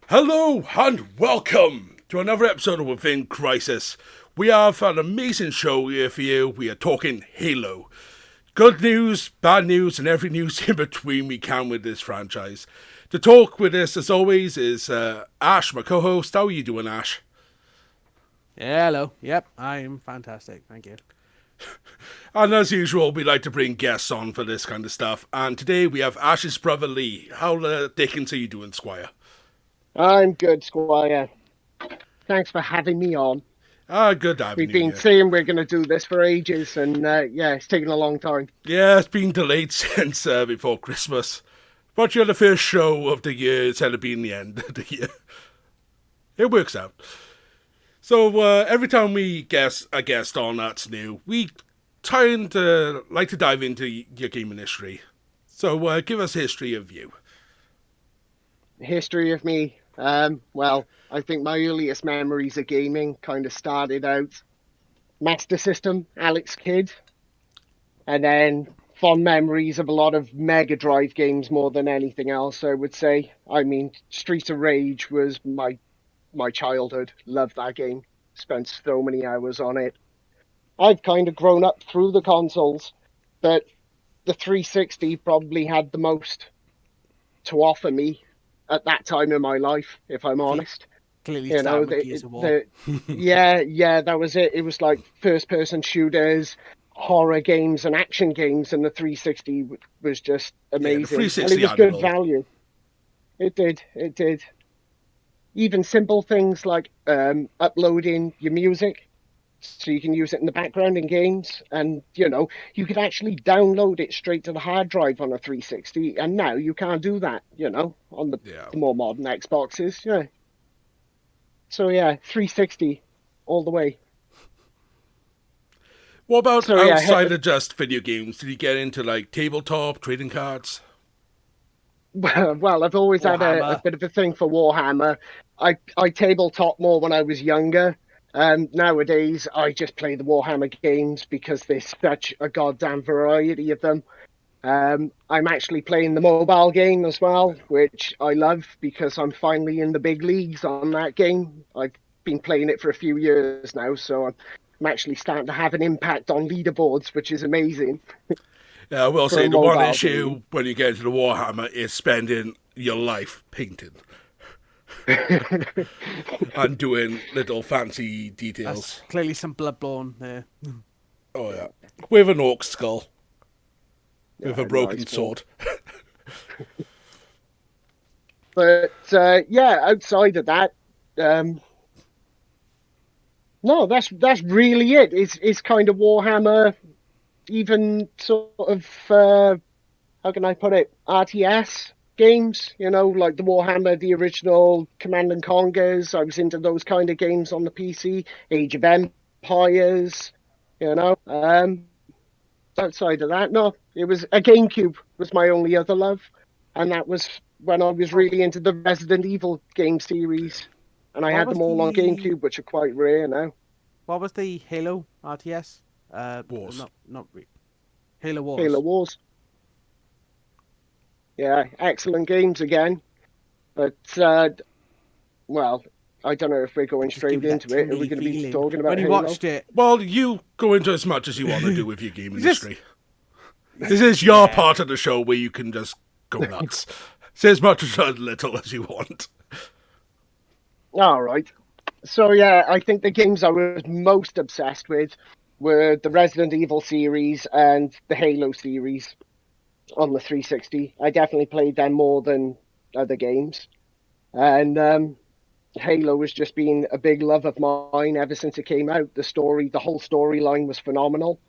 Hello and welcome to another episode of Within Crisis. We have an amazing show here for you. We are talking Halo. Good news, bad news, and every news in between we can with this franchise. To talk with us, as always, is Ash, my co-host. How are you doing, Ash? Hello. Yep, I'm fantastic. Thank you. And as usual, we like to bring guests on for this kind of stuff. And today we have Ash's brother Lee. How the dickens are you doing, Squire? I'm good, Squire. Thanks for having me on. Good having We've you been here. saying we're going to do this for ages, and yeah, it's taken a long time. Yeah, it's been delayed since before Christmas. But you're the first show of the year instead of being the end of the year. It works out. So every time we guest a guest on that's new, we try and like to dive into your gaming history. So give us history of you. History of me. Well, I think my earliest memories of gaming kind of started out Master System, Alex Kidd, and then fond memories of a lot of Mega Drive games more than anything else, I would say. I mean, Streets of Rage was my childhood. Loved that game. Spent so many hours on it. I've kind of grown up through the consoles, but the 360 probably had the most to offer me at that time in my life, if I'm honest. Clearly You know, starting with Gears of War. yeah, that was it. It was like first person shooters, horror games, and action games, and the 360 was just Yeah, the amazing. And it 360 was had it good all. value. It did. Even simple things like uploading your music so you can use it in the background in games. And, you could actually download it straight to the hard drive on a 360. And now you can't do that, on the, Yeah. the more modern Xboxes. Yeah. So, yeah, 360 all the way. What about So, yeah, outside of just video games? Did you get into like tabletop, trading cards? well, I've always had a Warhammer. bit of a thing for Warhammer. I tabletop more when I was younger. Nowadays, I just play the Warhammer games because there's such a goddamn variety of them. I'm actually playing the mobile game as well, which I love because I'm finally in the big leagues on that game. I've been playing it for a few years now, so I'm actually starting to have an impact on leaderboards, which is amazing Yeah, I will for say a the one mobile game. issue when you get into the Warhammer is spending your life painting and doing little fancy That's details. clearly some Bloodborne there. Oh yeah, with an orc skull, with a Yeah, broken nice one. sword. But yeah, outside of that, um, no, that's really it. It's kind of Warhammer, even sort of how can I put it, RTS games. Like the Warhammer, the original Command and Conquers. I was into those kind of games on the PC. Age of Empires. You know. Outside of that, no, it was a GameCube was my only other love, and that was when I was What, really into the Resident Evil game series, and I what had was them all on the GameCube, which are quite rare now. what was the Halo RTS? Wars. Halo Halo Wars. Wars, yeah, excellent games again, but well, I don't know if we're going Just give straight you that into it. Are we tingly going to be feeling talking when about you Halo? watched it. Well, you go into as much as you want to do with your gaming Just history. This is your yeah. part of the show where you can just go nuts. Say as much or as little as you want. All right. So yeah, I think the games I was most obsessed with were the Resident Evil series and the Halo series on the 360. I definitely played them more than other games. And Halo has just been a big love of mine ever since it came out. The whole storyline was phenomenal.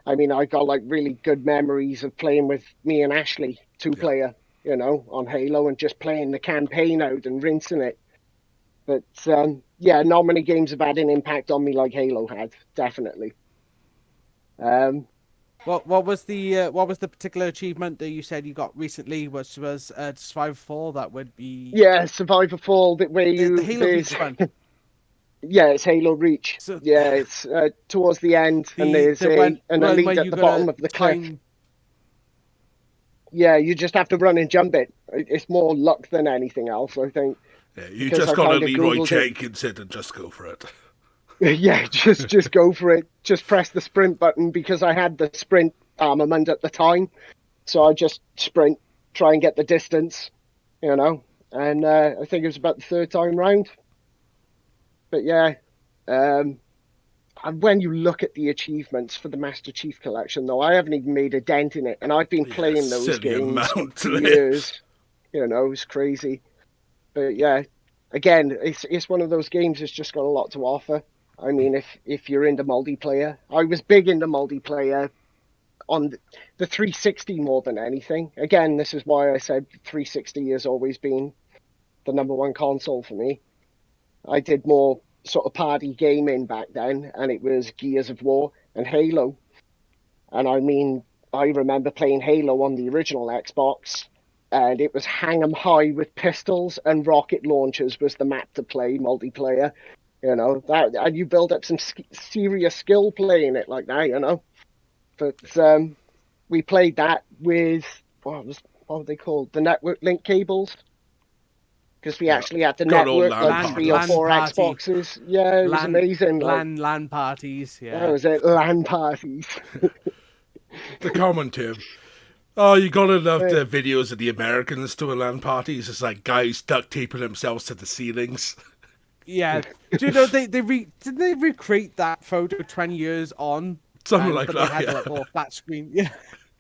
I mean, I got like really good memories of playing with me and Ashley, two Yeah. player, on Halo and just playing the campaign out and rinsing it. But yeah, not many games have had an impact on me like Halo had, definitely. Um, What was the particular achievement that you said you got recently, which was Survivor 4? That would be yeah, Survivor Fall, where the you Halo there's Reach one. yeah, it's Halo Reach. So Yeah, it's towards the end, and the there's the a one an one where elite at you the gotta bottom of the cliff. climb. Yeah, you just have to run and jump it. It's more luck than anything else, I think. Yeah, you Because just I got to kinda Leroy Googled it. Jenkins it and just go for it. Yeah, just go for it. Just press the sprint button because I had the sprint armament at the time. So I just sprint, try and get the distance, you know. And I think it was about the third time round. But yeah, um, and when you look at the achievements for the Master Chief Collection, though, I haven't even made a dent in it, and I've been Yeah, playing those silly games amount. for years. You know, it's crazy. But yeah, again, it's one of those games that's just got a lot to offer. I mean, if you're into multiplayer, I was big into multiplayer on the 360 more than anything. Again, this is why I said 360 has always been the number one console for me. I did more sort of party gaming back then, and it was Gears of War and Halo. And I mean, I remember playing Halo on the original Xbox, and it was hang 'em high with pistols and rocket launchers was the map to play multiplayer. You know that, and you build up some serious skill playing it like that. You know, but we played that with what were they called? The network link cables, because we Yeah, actually had to got all network like LAN three or parties. LAN four party, Xboxes. Yeah, it was amazing. Like LAN parties. that Yeah, was it, LAN parties. The common term. Oh, you gotta love Yeah. the videos of the Americans doing LAN parties. It's like guys duct taping themselves to the ceilings. yeah. Do you know did they recreate that photo 20 years on? Something And like but that, they had yeah. like all flat screen. Yeah,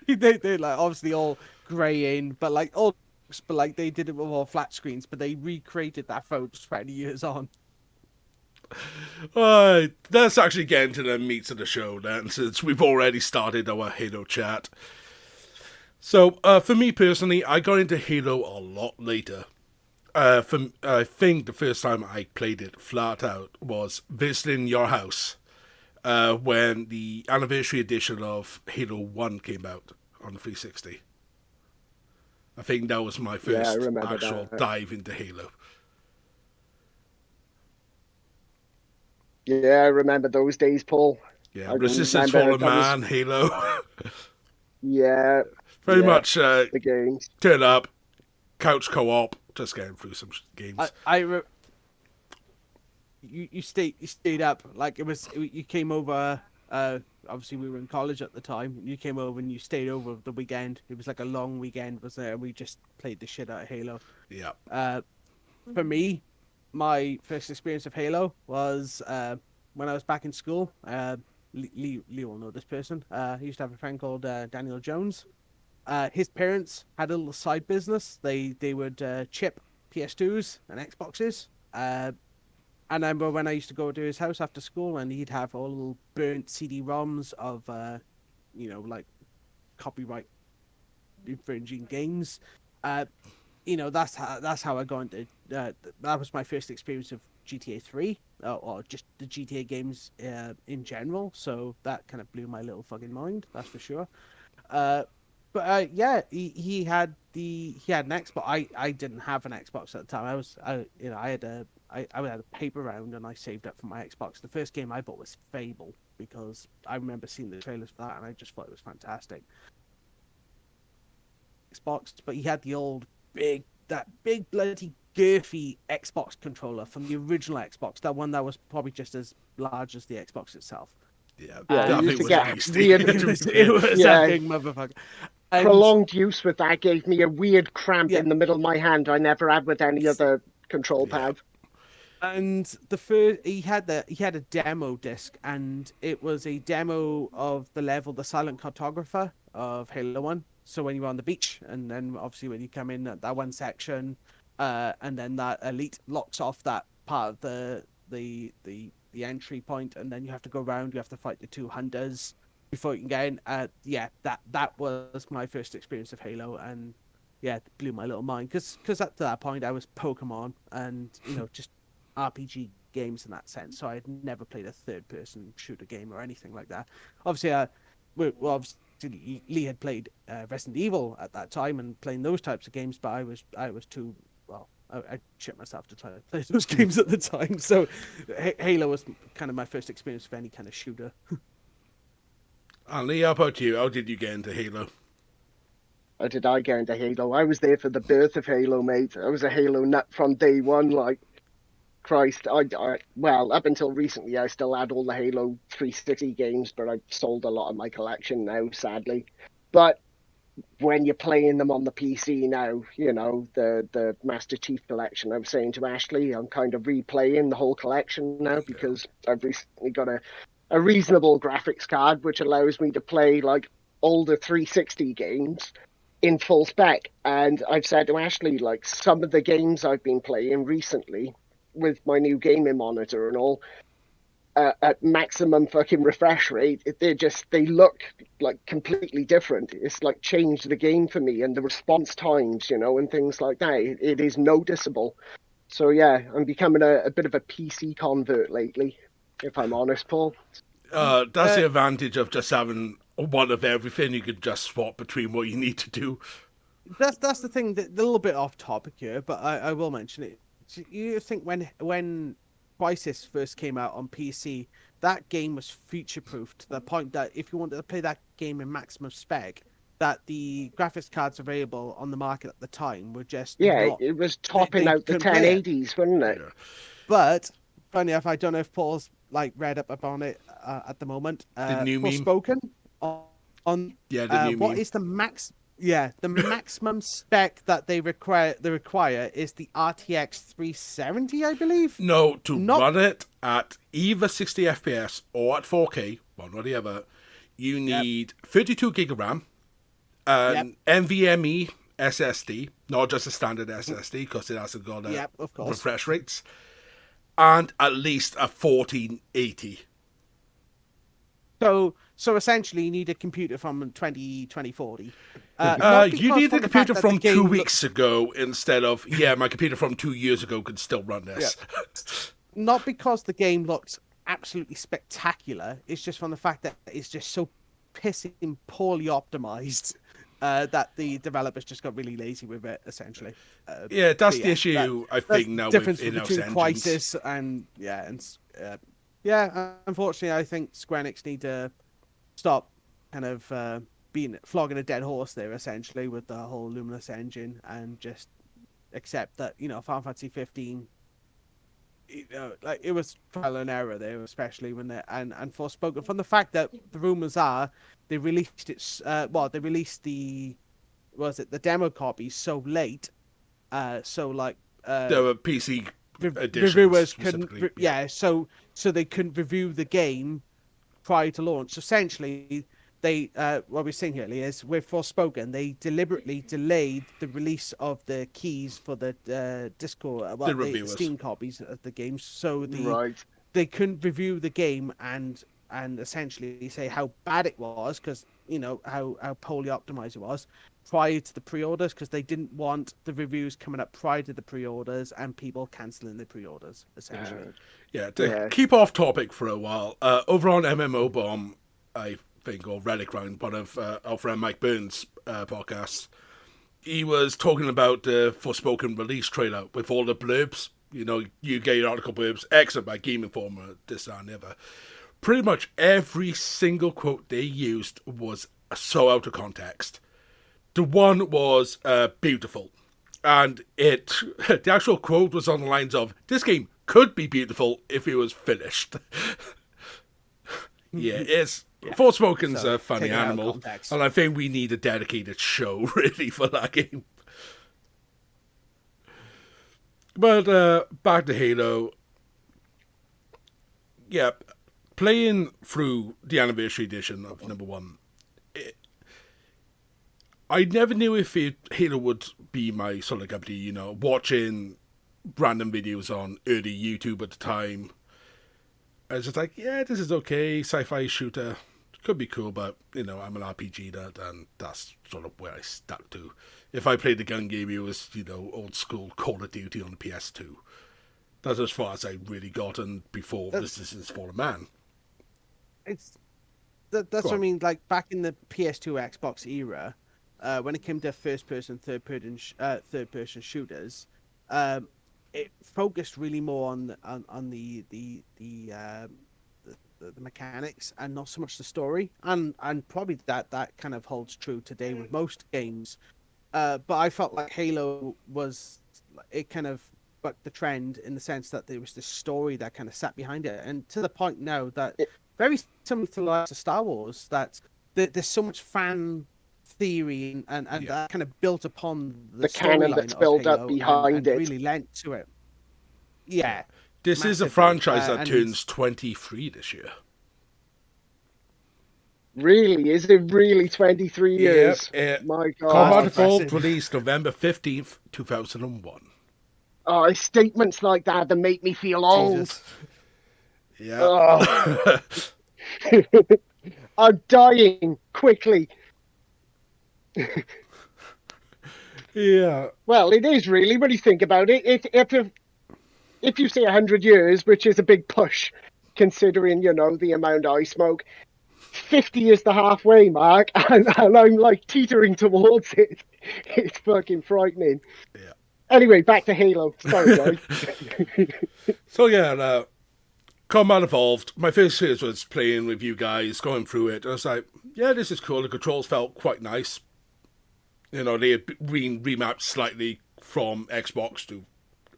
they like obviously all grey in, but like all. But like they did it with all flat screens, but they recreated that photo 20 years on. Let's actually get into the meats of the show then, since we've already started our Halo chat. So, for me personally, I got into Halo a lot later. I think the first time I played it flat out was visiting your house when the anniversary edition of Halo 1 came out on the 360. I think that was my Yeah, I first remember actual that. dive into Halo. Yeah, I remember those days, Paul. Yeah, I Resistance remember Fallen that was Man, Halo. yeah, Very yeah, much the games. turn up, couch co-op, just getting through some games. You stayed up like you came over. Obviously we were in college at the time. You came over and you stayed over the weekend. It was like a long weekend, was there? We just played the shit out of Halo. Yeah. For me, my first experience of Halo was when I was back in school. Lee will know this person. He used to have a friend called Daniel Jones. His parents had a little side business. They would chip PS2s and Xboxes. And I remember when I used to go to his house after school, and he'd have all little burnt CD-ROMs of, like copyright infringing games. Uh, that's how I got into. That was my first experience of GTA 3, or just the GTA games in general. So that kind of blew my little fucking mind. That's for sure. Uh, but yeah, he had an Xbox. I didn't have an Xbox at the time. I had a paper round and I saved up for my Xbox. The first game I bought was Fable because I remember seeing the trailers for that and I just thought it was fantastic. Xbox, but he had the old that big bloody girthy Xbox controller from the original Xbox, that one that was probably just as large as the Xbox itself. Yeah, Yeah, that you thing used to was get beastie. weird, It was Yeah. a big motherfucker. And prolonged use with that gave me a weird cramp Yeah. in the middle of my hand I never had with any other control Yeah. pad. And the first he had a demo disc, and it was a demo of the level, the Silent Cartographer of Halo 1. So when you're on the beach, and then obviously when you come in at that one section, and then that elite locks off that part of the entry point, and then you have to go around, you have to fight the two hunters before you can get in. Yeah, that was my first experience of Halo, and yeah, it blew my little mind because up to that point I was Pokemon and just RPG games in that sense. So I had never played a third-person shooter game or anything like that. Obviously, obviously Lee had played Resident Evil at that time and playing those types of games, but I was too well. I shit myself to try to play those games at the time. So Halo was kind of my first experience of any kind of shooter. And Lee, how about you? How did you get into Halo? how did I get into Halo? I was there for the birth of Halo, mate. I was a Halo nut from day one. Like, Christ, well, up until recently, I still had all the Halo 360 games, but I've sold a lot of my collection now, sadly. But when you're playing them on the PC now, the Master Chief Collection, I was saying to Ashley, I'm kind of replaying the whole collection now because I've recently got a reasonable graphics card which allows me to play like older 360 games in full spec. And I've said to Ashley, like, some of the games I've been playing recently with my new gaming monitor and all, at maximum fucking refresh rate, they look like completely different. It's like changed the game for me, and the response times, and things like that. It is noticeable. So yeah, I'm becoming a bit of a PC convert lately, if I'm honest, Paul. That's the advantage of just having one of everything. You could just swap between what you need to do. That's the thing. That a little bit off topic here, but I will mention it. You think when Crisis first came out on PC, that game was future-proof to the point that if you wanted to play that game in maximum spec, that the graphics cards available on the market at the time were just it was topping out the 1080s, wasn't it? Yeah. But funny enough, I don't know if Paul's like read up on it at the moment. The new meme? Forspoken on Yeah, the new what meme. is the max? Yeah, the maximum spec that they require is the RTX 370, I believe. No, to run it at either 60 FPS or at 4K, one or the other, you need 32 gig of RAM, an NVMe SSD, not just a standard SSD because it hasn't got of course. refresh rates, and at least a 1480. So essentially, you need a computer from 2040. You need a computer from 2 weeks ago instead of, my computer from 2 years ago could still run this. Yeah. Not because the game looks absolutely spectacular. It's just from the fact that it's just so pissing poorly optimized that the developers just got really lazy with it, essentially. That's the issue, I think, now with in-house engines. Crisis and unfortunately, I think Square Enix need to stop kind of flogging a dead horse there, essentially, with the whole Luminous engine, and just accept that, Final Fantasy 15, like, it was trial and error there, especially when and Forspoken, from the fact that the rumors are they released it, they released the demo copy so late, so like there were PC reviewers couldn't, so they couldn't review the game prior to launch. So essentially, they what we're saying here is with Forspoken, they deliberately delayed the release of the keys for the Discord, the Steam copies of the games, so they couldn't review the game and essentially say how bad it was, because how poorly optimized it was prior to the pre-orders, because they didn't want the reviews coming up prior to the pre-orders and people cancelling the pre-orders, essentially. Keep off topic for a while. Over on MMO Bomb, I think, or Relic Round, one of our friend Mike Burns' podcasts, he was talking about the Forspoken release trailer with all the blurbs. You get your article blurbs, excellent by Game Informer, this, that, and the other. Pretty much every single quote they used was so out of context. The one was beautiful. And the actual quote was on the lines of, this game could be beautiful if it was finished. Forspoken's a funny animal. And I think we need a dedicated show, really, for that game. But back to Halo. Playing through the Anniversary Edition of number 1, I never knew if Halo would be my sort of cup of tea, watching random videos on early YouTube at the time. I was just like, this is okay, sci-fi shooter, could be cool, but, I'm an RPG nerd, and that's sort of where I stuck to. If I played the gun game, it was, old school Call of Duty on the PS2. That's as far as I really gotten before Resistance Fallen Man. That's what I mean. Like back in the PS2 Xbox era, when it came to first-person, third-person shooters, it focused really more on the the mechanics and not so much the story, and probably that kind of holds true today with most games. But I felt like Halo was it kind of bucked the trend in the sense that there was this story that kind of sat behind it, and to the point now that very similar to the likes of Star Wars, that there's so much fan theory and that kind of built upon the canon storyline that's of built Halo up behind and it. really lent to it. Yeah, This is a massively. franchise that And- turns 23 this year. Really? Is it really 23 years? My God. Combat That's Evolved impressive. released November 15th, 2001. Oh, it's statements like that make me feel old. Jesus. Yeah. Oh. I'm dying quickly. Yeah. Well, it is really when you think about it. If you say 100 years, which is a big push, considering the amount I smoke, 50 is the halfway mark, and I'm like teetering towards it. It's fucking frightening. Yeah. Anyway, back to Halo. Sorry, guys. So yeah, Combat Evolved. My first experience was playing with you guys, going through it. I was like, yeah, this is cool. The controls felt quite nice. They had been remapped slightly from Xbox to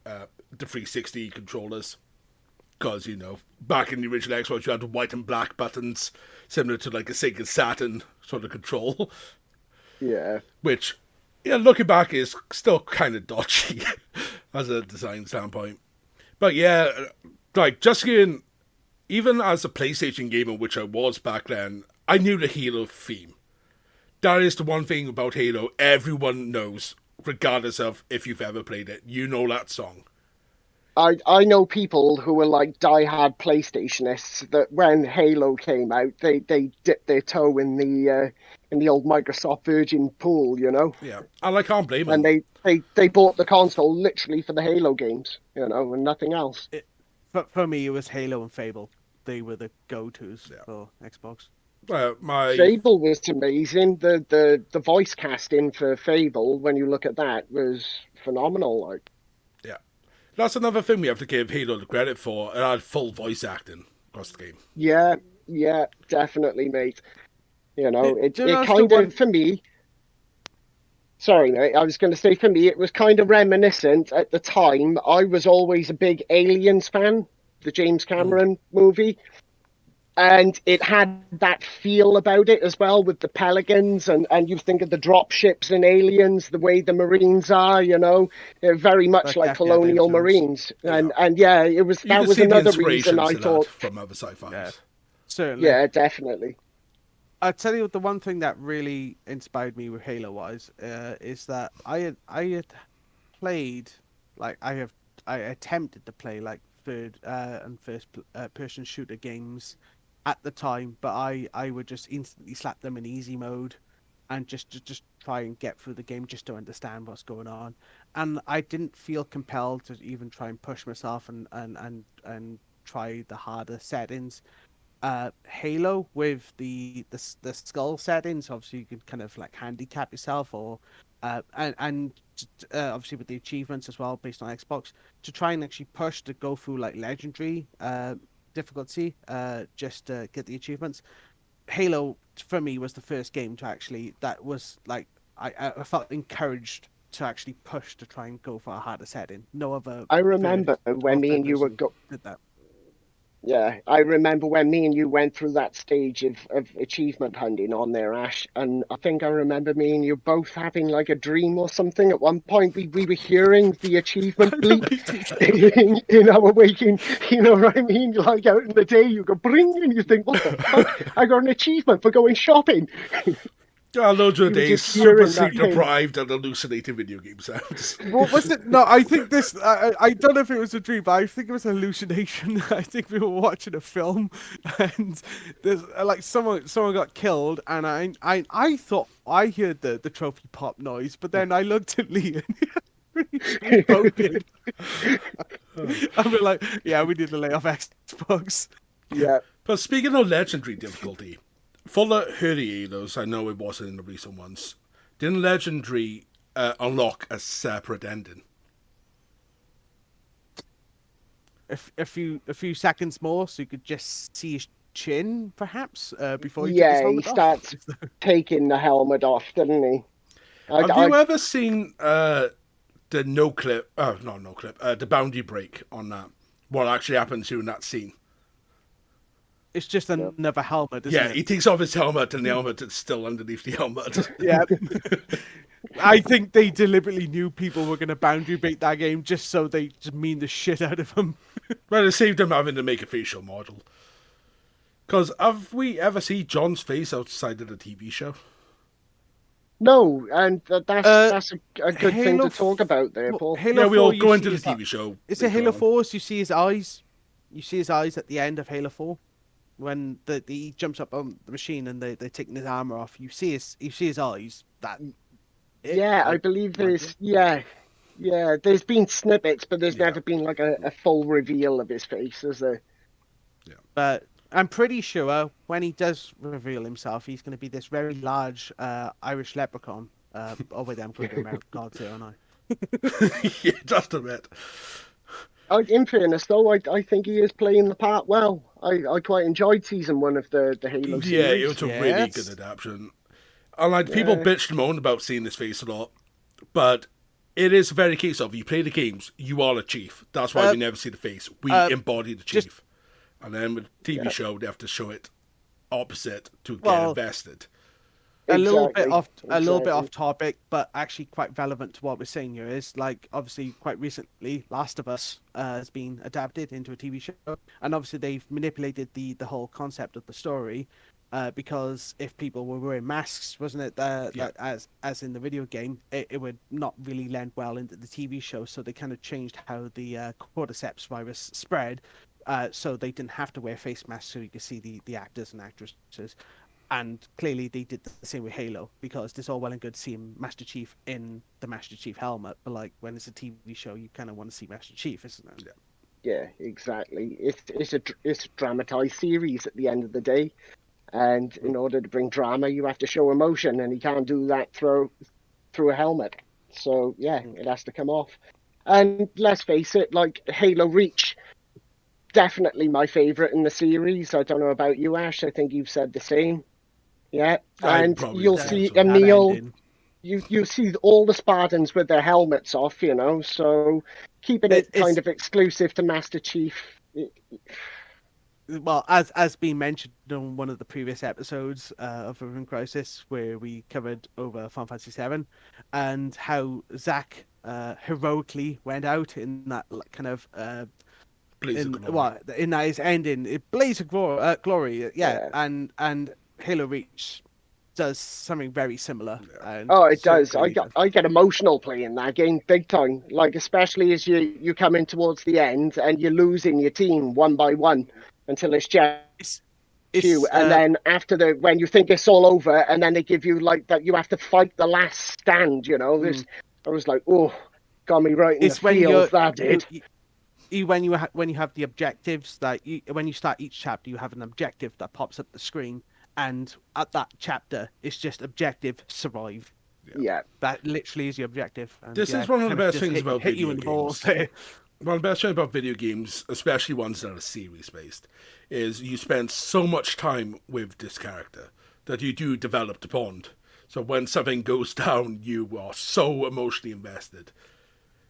the 360 controllers. Because, back in the original Xbox, you had the white and black buttons, similar to like a Sega Saturn sort of control. Yeah. Which, looking back, is still kind of dodgy as a design standpoint. But yeah, like, just getting, even as a PlayStation gamer, which I was back then, I knew the Halo theme. That is the one thing about Halo everyone knows, regardless of if you've ever played it. You know that song. I know people who were like diehard PlayStationists that when Halo came out, they dipped their toe in the old Microsoft Virgin pool, Yeah, and I can't blame them. And they bought the console literally for the Halo games, and nothing else. For me, it was Halo and Fable. They were the go-tos for Xbox. Fable was amazing. The voice casting for Fable, when you look at that, was phenomenal. Like, yeah, that's another thing we have to give Halo the credit for. It had full voice acting across the game. yeah, definitely, mate. It Do you know kind the one- of, for me. Sorry, mate. I was going to say, for me, it was kind of reminiscent at the time. I was always a big Aliens fan, the James Cameron movie. And it had that feel about it as well with the Pelicans, and you think of the drop ships in Aliens, the way the Marines are, they're very much like colonial Marines. And yeah, it was You can was see the another reason inspirations I to that thought. from other sci-fis. Yeah. Certainly. Yeah, definitely. I tell you, the one thing that really inspired me with Halo wise is that I had played like I attempted to play like third and first person shooter games at the time, but I would just instantly slap them in easy mode and just try and get through the game just to understand what's going on, and I didn't feel compelled to even try and push myself and try the harder settings. Halo with the skull settings, obviously you can kind of like handicap yourself, or and obviously with the achievements as well based on Xbox, to try and actually push to go through like legendary difficulty just to get the achievements. Halo for me was the first game to actually that was like I felt encouraged to actually push to try and go for a harder setting. No other. I remember when me and you were did that. Yeah, I remember when me and you went through that stage of achievement hunting on there, Ash, and I think I remember me and you both having like a dream or something. At one point, we were hearing the achievement bleep in our waking, you know what I mean? Like out in the day, you go bring, and you think, what the fuck? I got an achievement for going shopping. Loads of You were days, just super hearing that sleep thing. deprived and hallucinating video game sounds. What was it? No, I think this. I don't know if it was a dream, but I think it was a hallucination. I think we were watching a film, and there's like someone got killed, and I thought I heard the trophy pop noise, but then I looked at Lee and he voted. And we're like, yeah, we need to lay off Xbox. Yeah. But speaking of legendary difficulty, for the early Halos, I know it wasn't in the recent ones, didn't legendary unlock a separate ending? A few seconds more, so you could just see chin, perhaps, before he took his Yeah, he helmet off. starts taking the helmet off, doesn't he? Have you ever seen the no clip? Not no clip. The boundary break on that. What actually happens during that scene? It's just another helmet, isn't Yeah, it? he takes off his helmet, and the helmet is still underneath the helmet. Yeah. I think they deliberately knew people were going to boundary bait that game just so they just mean the shit out of him. Well, it saved him having to make a facial model. Because have we ever seen John's face outside of the TV show? No, and that's a good thing Halo to talk about there, Paul. Halo Yeah, we 4, all you go see into the his TV show. Is it Halo 4? So you see his eyes. You see his eyes at the end of Halo 4 when he jumps up on the machine and they're taking his armor off. You see his eyes. Yeah, I believe there's there's been snippets, but there's never been like a full reveal of his face, is there? Yeah. But I'm pretty sure when he does reveal himself, he's going to be this very large Irish leprechaun. Oh wait, I'm going to American Gods here, aren't I? Yeah, just a bit. In fairness, though, I think he is playing the part well. I quite enjoyed season 1 of the Halo series. Yeah, it was a really good adaptation. And like people bitched and moaned about seeing his face a lot, but it is a very case of you play the games, you are a chief. That's why we never see the face. We embody the chief, and then with the TV show, they have to show it opposite to get invested. A little bit off topic, but actually quite relevant to what we're saying here is like obviously quite recently, Last of Us has been adapted into a TV show, and obviously they've manipulated the whole concept of the story. Because if people were wearing masks, wasn't it? That as in the video game, it would not really lend well into the TV show. So they kind of changed how the cordyceps virus spread, so they didn't have to wear face masks, so you could see the actors and actresses. And clearly they did the same with Halo, because it's all well and good seeing Master Chief in the Master Chief helmet, but like when it's a TV show, you kind of want to see Master Chief, isn't it? Yeah, exactly. It's a dramatized series at the end of the day. And in order to bring drama, you have to show emotion, and you can't do that through a helmet. So yeah, it has to come off. And let's face it, like Halo Reach, definitely my favorite in the series. I don't know about you, Ash. I think you've said the same. Yeah, and you'll see Emil. You see all the Spartans with their helmets off, you know. So keeping it kind of exclusive to Master Chief. Well, as being mentioned on one of the previous episodes of Riven Crisis, where we covered over Final Fantasy VII, and how Zack heroically went out in that kind of in that his ending, Blaze of Glory, and Halo Reach does something very similar. And it does. I get emotional playing that game big time. Like especially as you come in towards the end and you're losing your team one by one. Until it's just you, and then after when you think it's all over, and then they give you like that, you have to fight the last stand. You know, I was like, oh, got me right in the feels. That did. When you have the objectives that when you start each chapter, you have an objective that pops up the screen, and at that chapter, it's just objective survive. Yeah, that literally is the objective. And this is one of the best things about hit video you in games. The balls. One of the best things about video games, especially ones that are series-based, is you spend so much time with this character that you do develop the bond. So when something goes down, you are so emotionally invested.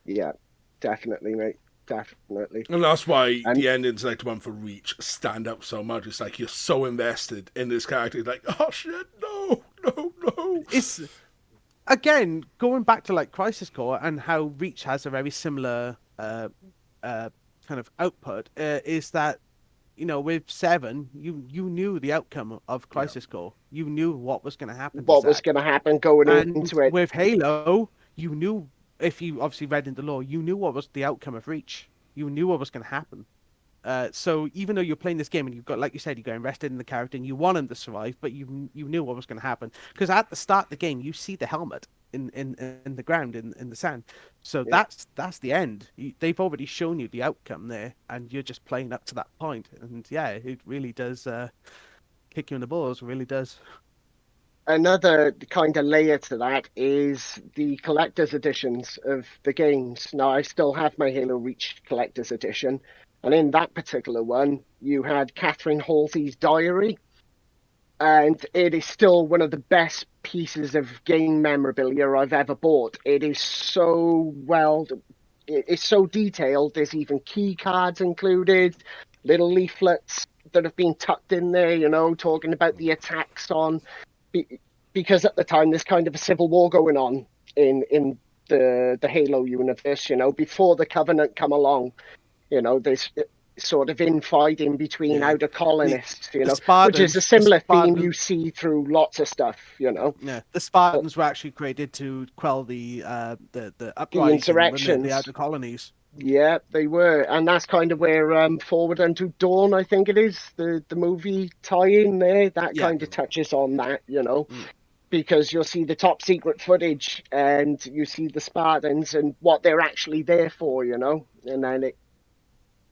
Yeah, definitely, mate. Definitely. And that's why the endings like the one for Reach stand out so much. It's like you're so invested in this character. You're like, oh shit, no. It's, again, going back to like Crisis Core and how Reach has a very similar kind of output, is that, you know, with 7, you knew the outcome of Crisis Core. You knew what was going to happen. What was going to happen going into it. With Halo, you knew, if you obviously read into lore, you knew what was the outcome of Reach. You knew what was going to happen. So even though you're playing this game and you've got, like you said, you got invested in the character and you want him to survive, but you knew what was going to happen. Because at the start of the game, you see the helmet in the ground, in the sand. So that's the end. They've already shown you the outcome there, and you're just playing up to that point. And yeah, it really does kick you in the balls. It really does. Another kind of layer to that is the collector's editions of the games. Now, I still have my Halo Reach collector's edition, And in that particular one, you had Catherine Halsey's diary, and it is still one of the best pieces of game memorabilia I've ever bought. It is so well, it's so detailed. There's even key cards included, little leaflets that have been tucked in there, talking about the attacks on, because at the time there's kind of a civil war going on in the Halo universe, before the Covenant come along. There's sort of infighting between outer colonists, the which is a Spartans, similar theme you see through lots of stuff, Yeah, the Spartans were actually created to quell the uprising insurrections. within the outer colonies. Yeah, they were, and that's kind of where Forward Unto Dawn, I think it is, the movie tie-in there, that kind of touches on that, because you'll see the top secret footage and you see the Spartans and what they're actually there for, and then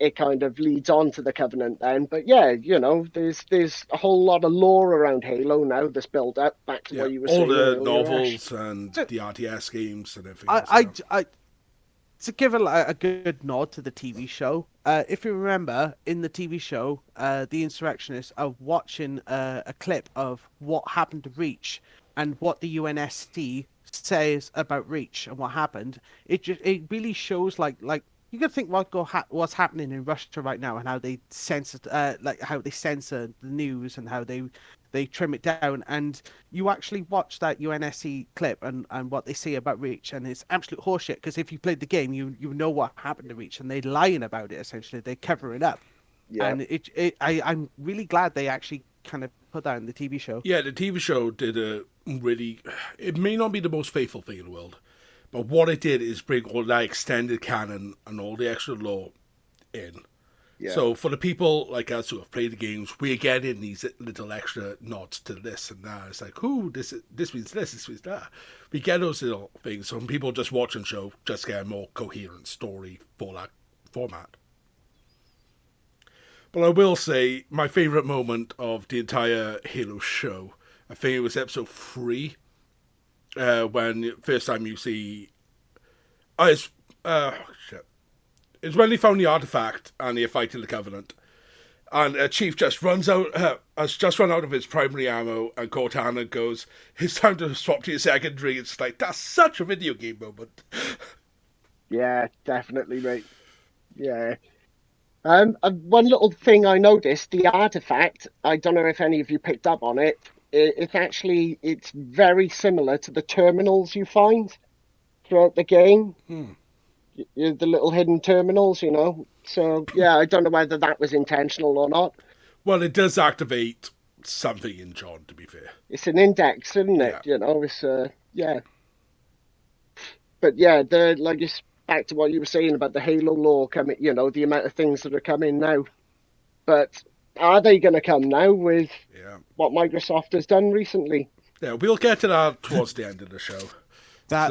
it kind of leads on to the Covenant then. But yeah, there's a whole lot of lore around Halo now that's built up back to what you were saying. All the earlier, novels Ash. and the RTS games and everything. I to give a good nod to the TV show. If you remember, in the TV show, the insurrectionists are watching a clip of what happened to Reach and what the UNSC says about Reach and what happened. It really shows like you can think what's happening in Russia right now and how they censor how they censor the news and how they trim it down, and you actually watch that UNSC clip and what they say about Reach, and it's absolute horseshit, because if you played the game, you know what happened to Reach, and they're lying about it, essentially. They cover it up. Yeah. And I'm really glad they actually kind of put that in the TV show. Yeah, the TV show did a really... It may not be the most faithful thing in the world, but what it did is bring all that extended canon and all the extra lore in. Yeah. So for the people like us who have played the games, we're getting these little extra nods to this and that. It's like, ooh, this means this means that. We get those little things. So when people just watch and show, just get a more coherent story for that format. But I will say, my favourite moment of the entire Halo show, I think it was episode 3, when first time you see... It's when they found the artifact and they're fighting the Covenant. And Chief just has just run out of his primary ammo, and Cortana goes, "It's time to swap to your secondary." It's like, that's such a video game moment. Yeah, definitely, mate. Yeah. One little thing I noticed, the artifact, I don't know if any of you picked up on it, it's very similar to the terminals you find throughout the game. The little hidden terminals, So, yeah, I don't know whether that was intentional or not. Well, it does activate something in John, to be fair. It's an index, isn't it? Yeah. It's, yeah. But, yeah, just back to what you were saying about the Halo lore coming, the amount of things that are coming now. But are they going to come now with what Microsoft has done recently? Yeah, we'll get to that towards the end of the show. That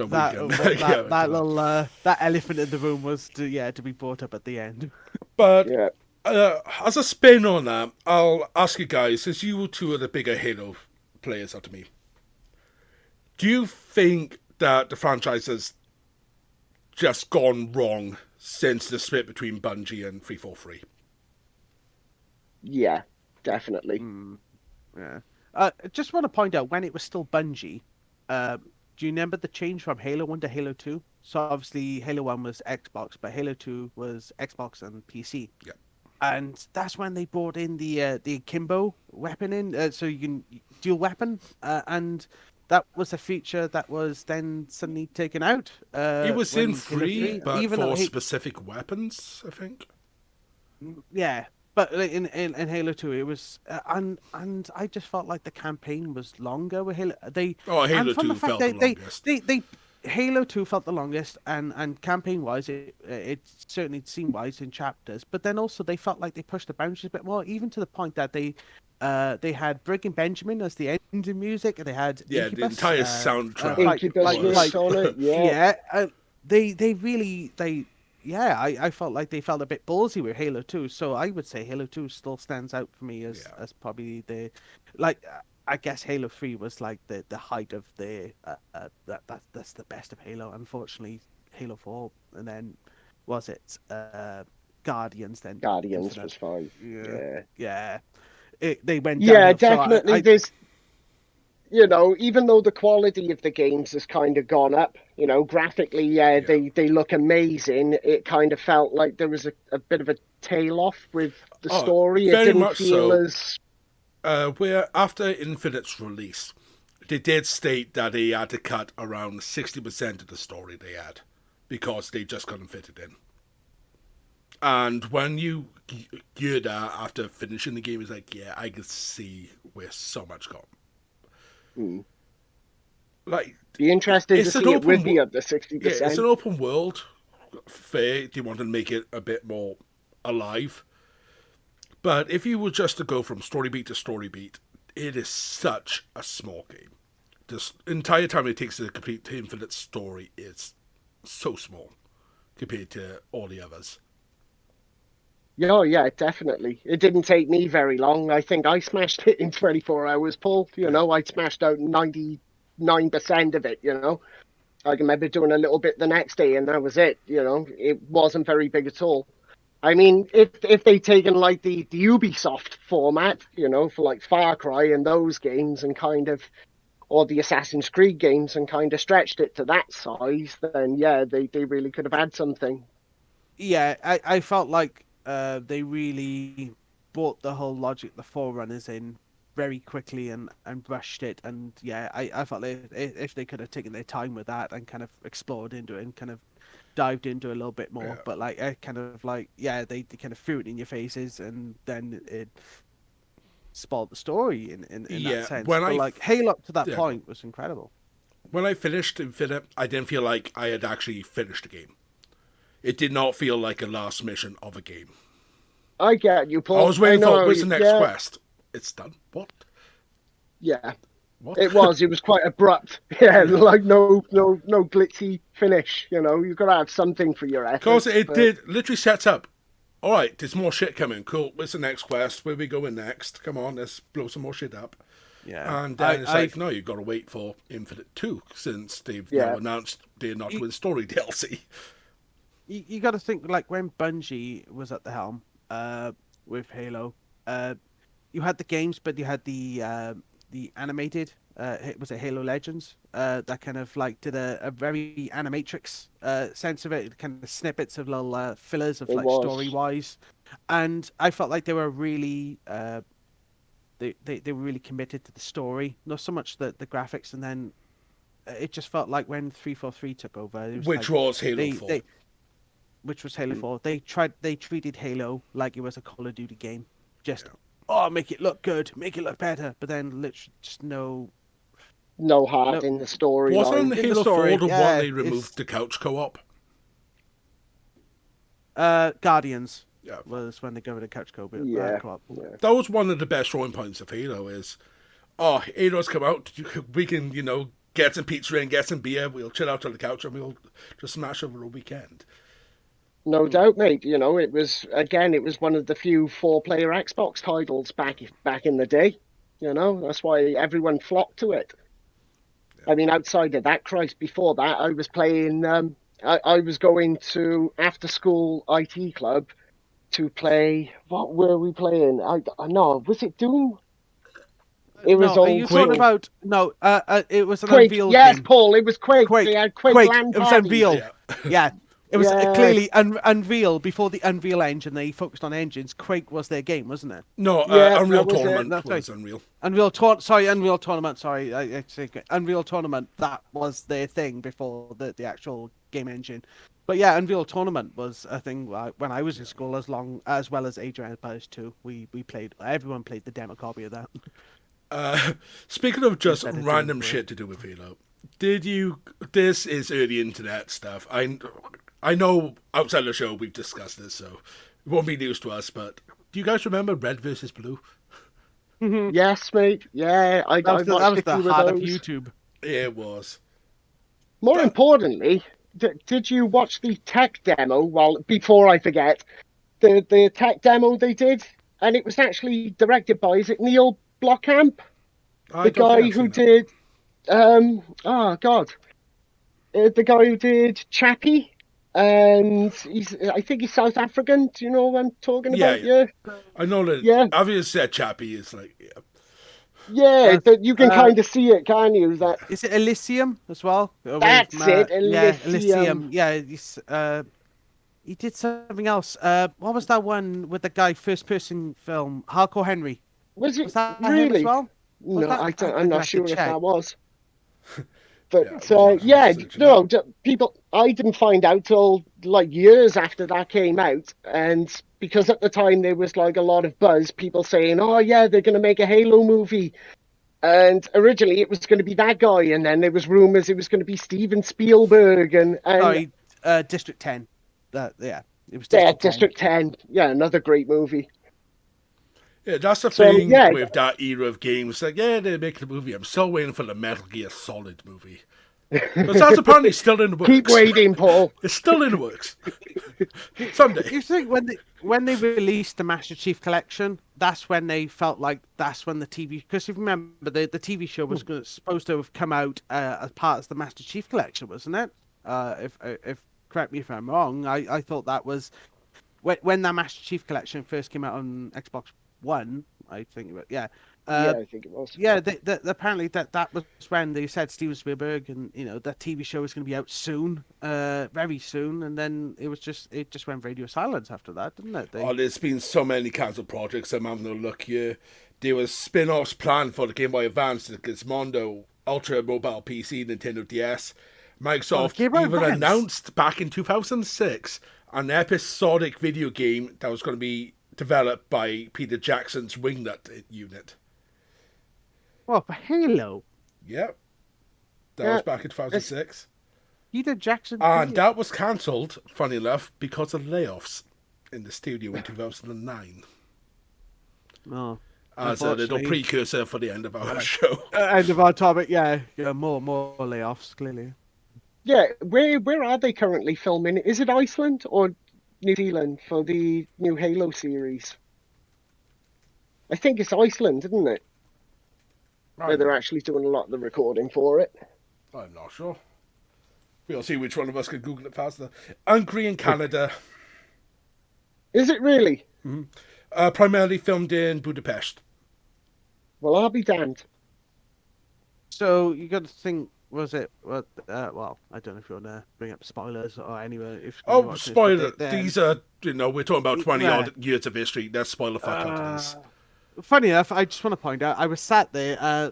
elephant in the room was to be brought up at the end. But as a spin on that, I'll ask you guys, since you two are the bigger Halo players out of me, do you think that the franchise has just gone wrong since the split between Bungie and 343? Yeah, definitely. Yeah. Just want to point out, when it was still Bungie, do you remember the change from Halo 1 to Halo 2? So obviously Halo 1 was Xbox, but Halo 2 was Xbox and PC. Yeah. And that's when they brought in the Akimbo weapon in, so you can dual weapon, and that was a feature that was then suddenly taken out. It was in 3, but even for specific weapons, I think. Yeah. But in Halo 2, it was, and I just felt like the campaign was longer with Halo. Halo 2 felt the longest. Halo 2 felt the longest, and campaign-wise, it certainly scene-wise in chapters. But then also they felt like they pushed the boundaries a bit more, even to the point that they had Breaking Benjamin as the ending music, and they had Incubus, the entire soundtrack. They really. I felt like they felt a bit ballsy with Halo 2, so I would say Halo 2 still stands out for me as probably the, I guess Halo 3 was like the height of the that's the best of Halo. Unfortunately, Halo 4, and then was it Guardians then. Guardians Infinite. was fine. Yeah. They went Yeah, downhill. So definitely. There's, even though the quality of the games has kind of gone up, graphically, Yeah. they look amazing. It kind of felt like there was a bit of a tail off with the story. It very didn't much feel so. as Where after Infinite's release, they did state that they had to cut around 60% of the story they had because they just couldn't fit it in. And when you hear that after finishing the game, it's like, yeah, I can see where so much gone. Like, be interested to it's an see it with open the other 60%. yeah, it's an open world. Fair, they want to make it a bit more alive. But if you were just to go from story beat to story beat, it is such a small game. The entire time it takes to complete the Infinite story is so small compared to all the others. Oh, yeah, definitely. It didn't take me very long. I think I smashed it in 24 hours, Paul. I smashed out 99% of it, I remember doing a little bit the next day, and that was it. It wasn't very big at all. I mean, if they'd taken like the Ubisoft format, for like Far Cry and those games, and kind of, or the Assassin's Creed games, and kind of stretched it to that size, then yeah, they really could have had something. Yeah, I felt like they really brought the whole logic, the Forerunners in very quickly and rushed it. And yeah, I felt like if they could have taken their time with that and kind of explored into it and kind of dived into it a little bit more. Yeah. But like, kind of like, yeah, they kind of threw it in your faces and then it spoiled the story in Yeah, that sense. when But I- like, Halo up to that yeah. point was incredible. When I finished Infinite, I didn't feel like I had actually finished the game. It did not feel like a last mission of a game. I get you, Paul. I was waiting for know, what's the next yeah, quest. It's done. What? Yeah, What? it was. It was quite abrupt. Yeah, like no glitzy finish. You've got to have something for your effort. Because it did literally set up. All right, there's more shit coming. Cool. What's the next quest? Where we going next? Come on, let's blow some more shit up. Yeah, And then it's like, no, you've got to wait for Infinite 2 since they've now announced they're not doing story DLC. You got to think like when Bungie was at the helm with Halo, you had the games, but you had the animated. Was it Halo Legends? That kind of like did a very animatrix sense of it, kind of snippets of little fillers of It like was. story wise, and I felt like they were really they were really committed to the story, not so much the graphics, and then it just felt like when 343 took over, it was Which like was Halo 4. which was Halo 4. They treated Halo like it was a Call of Duty game. Just make it look good, make it look better, but then literally just no heart in the story. Wasn't the Halo story, 4 the yeah, one they it's- removed the couch co-op? Guardians Yeah. was when they go with the couch co-op. Yeah. co-op. That was one of the best drawing points of Halo is, Halo's come out, we can, get some pizza and get some beer, we'll chill out on the couch and we'll just smash over a weekend. No doubt, mate. It was one of the few 4-player Xbox titles back in the day. That's why everyone flocked to it. I mean, outside of that, Christ, before that, I was playing. I was going to after school IT club to play. What were we playing? I know. Was it Doom? It was no, old are you Quake. talking about it was an Quake? Unveiled Yes, game. Paul. It was Quake. Quake. They had Quake LAN It was parties. Unveil. Yeah. Yeah. It was Yeah. clearly Unreal before the Unreal Engine. They focused on engines. Quake was their game, wasn't it? No, Yeah, Unreal that was it. Tournament That's was right. Unreal. Unreal Tournament. Sorry, I say Unreal Tournament. That was their thing before the actual game engine. But yeah, Unreal Tournament was a thing when I was in school, as well as Age of Empires 2. We played. Everyone played the demo copy of that. Speaking of just Instead of random doing shit to do with Halo, this is early internet stuff. I know outside the show we've discussed this, so it won't be news to us, but do you guys remember Red versus Blue? Yes, mate. Yeah, I That was watched a the few of heart of those. YouTube. It was. More importantly, did you watch the tech demo? Well, before I forget, the tech demo they did, and it was actually directed by, is it Neil Blomkamp, the guy who did, the guy who did Chappie, and I think he's South African. Do you know what I'm talking about? Yeah. Yeah, I know that. yeah, Obviously, that chappie is like, yeah. yeah. That's, But you can kind of see it, can you? That is it Elysium as well? that's it, Yeah, Elysium. Elysium. Yeah, he did something else. What was that one with the guy, first person film, Hardcore Henry? Was Was it that him as really? well? Was No, that? I don't. I'm I'm gonna not have to sure if check. that was. Yeah, But we'll have yeah, to search it no, up. people. I didn't find out till like years after that came out, and because at the time there was like a lot of buzz, people saying, "Oh yeah, they're going to make a Halo movie," and originally it was going to be that guy, and then there was rumors it was going to be Steven Spielberg, and Sorry, District 10. Yeah, it was yeah, District 10. District 10, yeah, another great movie. Yeah, that's the So thing yeah, with that era of games. Like, yeah, they're making a movie. I'm still waiting for the Metal Gear Solid movie. Because that's apparently still in the works. keep waiting, Paul. It's still in the works. Someday. You think when they released the Master Chief Collection, that's when they felt like that's when the TV, because if you remember the TV show was supposed to have come out as part of the Master Chief Collection, wasn't it? If correct me if I'm wrong, I thought that was when that Master Chief Collection first came out on Xbox One. I think, yeah. Yeah, I think it was. Yeah, apparently that was when they said Steven Spielberg and that TV show was going to be out soon, very soon, and then it just went radio silence after that, didn't it? Oh, there's been so many cancelled projects. I'm having a look here. There was spin-offs planned for the Game Boy Advance, the Gizmondo Ultra Mobile PC, Nintendo DS. Microsoft Game Boy even Advance? announced back in 2006 an episodic video game that was going to be developed by Peter Jackson's Wingnut unit. Well, for Halo, Yep. That Yeah, was back in 2006. Peter Jackson. And that was cancelled, funny enough, because of layoffs in the studio in 2009. Oh, As a little unfortunately. precursor for the end of our show. End of our topic. Yeah, more layoffs clearly. Yeah, where are they currently filming? Is it Iceland or New Zealand for the new Halo series? I think it's Iceland, isn't it? Where they're actually doing a lot of the recording for it. I'm not sure. We'll see which one of us can Google it faster. Hungary and Canada. Is it really? Primarily filmed in Budapest. Well, I'll be damned. So you got to think, was it? Well, I don't know if you want to bring up spoilers or anywhere. If you're Oh, watching this, but spoiler. they- These are, we're talking about 20 Yeah. odd years of history. That's spoiler fuck out of this. Funny enough, I just want to point out, I was sat there.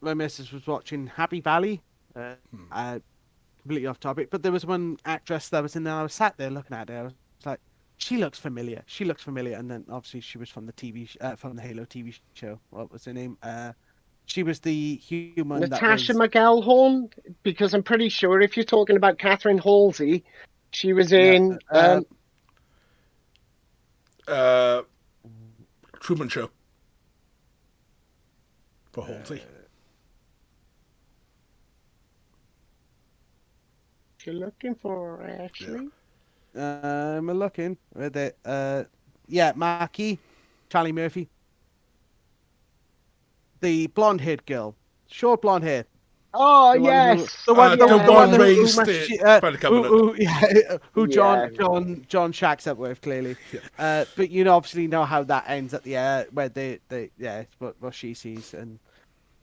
My missus was watching Happy Valley. Completely off topic, but there was one actress that was in there. I was sat there looking at her. I was like, she looks familiar. She looks familiar. And then obviously she was from the from the Halo TV show. What was her name? She was the human. Natasha McElhorn, because I'm pretty sure if you're talking about Catherine Halsey, she was in. Truman Show. For Halsey. You're looking for Ashley? I'm looking with it. Yeah, Marky, Charlie Murphy, the blonde-haired girl, short blonde hair. Oh, The one yes. the one, the one who raised must- by the Covenant. who Yeah. John shacks up with clearly. But you obviously know how that ends at the where they it's what she sees and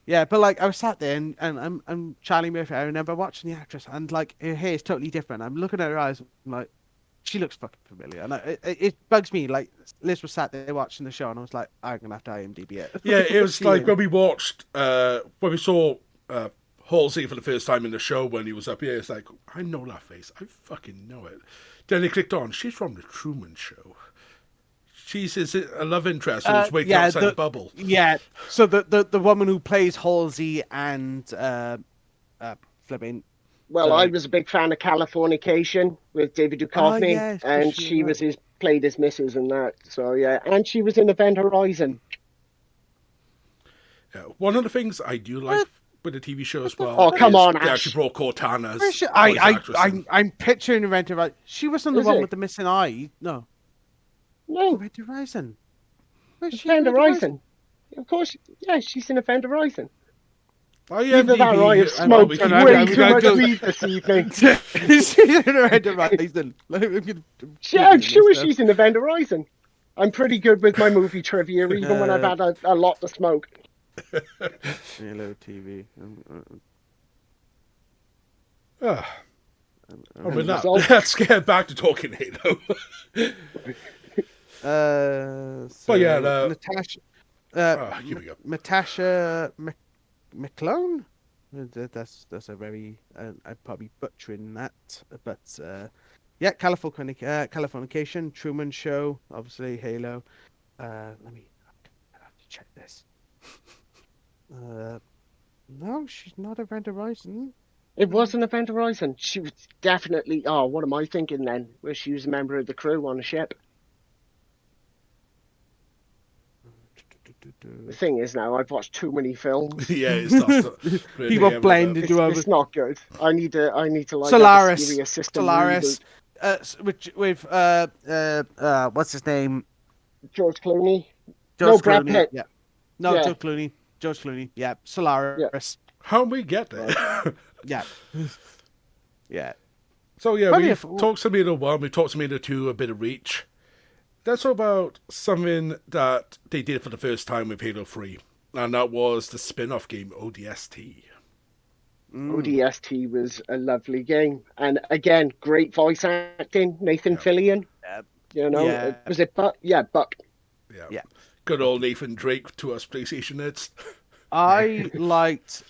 yeah. But like I was sat there and I'm Charlie Murphy. I remember watching the actress and like her hair is totally different. I'm looking at her eyes. I'm like, she looks fucking familiar, and it bugs me. Like Liz was sat there watching the show, and I was like, I'm gonna have to IMDb it. Yeah, it was See like him. when we watched, when we saw Halsey for the first time in the show when he was up here, it's like, I know that face. I fucking know it. Then he clicked on, she's from the Truman Show. She's a love interest who was waiting outside the bubble. Yeah, so the woman who plays Halsey and flipping. Well, I was a big fan of Californication with David Duchovny, yes, and she was played his missus in that. So yeah, and she was in Event Horizon. Yeah, one of the things I do like with the TV show as well. Oh, come is on, they Ash. actually brought Cortana's voice I actress in. I'm picturing Event Horizon. She wasn't the Is one it? with the missing eye. No, No, Event Horizon. Where's she? Event Event Horizon. Of course, yeah, she's in Event Horizon. Either that or I have IMDb. smoked we can- way we too can much go- weed this evening. She's in Event Horizon. I'm sure she's in Event Horizon. I'm pretty good with my movie trivia, even when I've had a lot to smoke. Halo TV. Ah, I mean, result- let's get back to talking Halo. So yeah, Natasha. here we go. Natasha McClone. That's a very I'm probably butchering that, but yeah, Californication, Truman Show, obviously Halo. I have to check this. No, she's not Event Horizon. It wasn't Event Horizon. She was definitely. Oh, what am I thinking then? Where she was a member of the crew on a ship. The thing is now, I've watched too many films. Yeah, it's not. People blend into It's not good. I need to like have a Solaris. serious system Solaris. reboot. With what's his name? George Clooney. George Brad Clooney. Pitt. Yeah. No, Yeah. George Clooney. Yeah. Solaris. How we get there? Yeah. Yeah. So yeah, Funny we if- talked Tomato 1, we talked Tomato 2, a bit of Reach. Let's talk about something that they did for the first time with Halo 3, and that was the spin-off game ODST. ODST was a lovely game, and again, great voice acting. Nathan Fillion. You know, Yeah. was it Buck? Yeah, Buck. Yeah. Good old Nathan Drake to us PlayStation nerds. I liked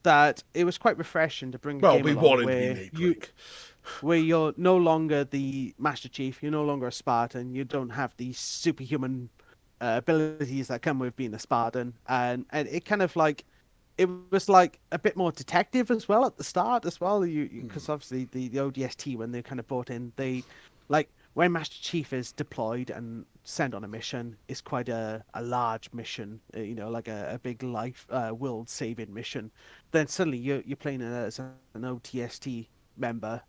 that it was quite refreshing to bring a Well, game we along wanted to where be Nate you Drake. where you're no longer the Master Chief, you're no longer a Spartan, you don't have these superhuman abilities that come with being a Spartan, and it kind of like it was like a bit more detective as well at the start as well. Because obviously the ODST when they kind of brought in they like when Master Chief is deployed and sent on a mission, it's quite a large mission, like a big life world saving mission. Then suddenly you're playing as an OTST member.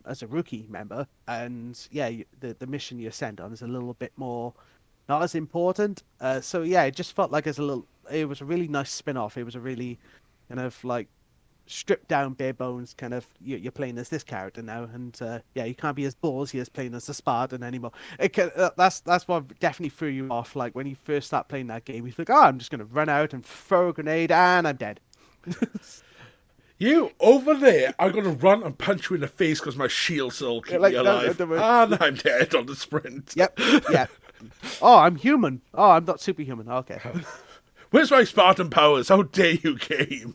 As a rookie member, and yeah, the mission you're sent on is a little bit more not as important. So yeah, it just felt like it was a really nice spin-off. It was a really kind of like stripped down, bare bones kind of. You're playing as this character now, and yeah, you can't be as ballsy as playing as a Spartan anymore. That's what definitely threw you off. Like when you first start playing that game, you think, oh, I'm just gonna run out and throw a grenade, and I'm dead. You over there, I'm gonna run and punch you in the face because my shield's still keep like, me no, alive. no, no, And I'm dead on the sprint. Yep. Yeah. Oh, I'm human. Oh, I'm not superhuman. Okay. Where's my Spartan powers? How dare you, game?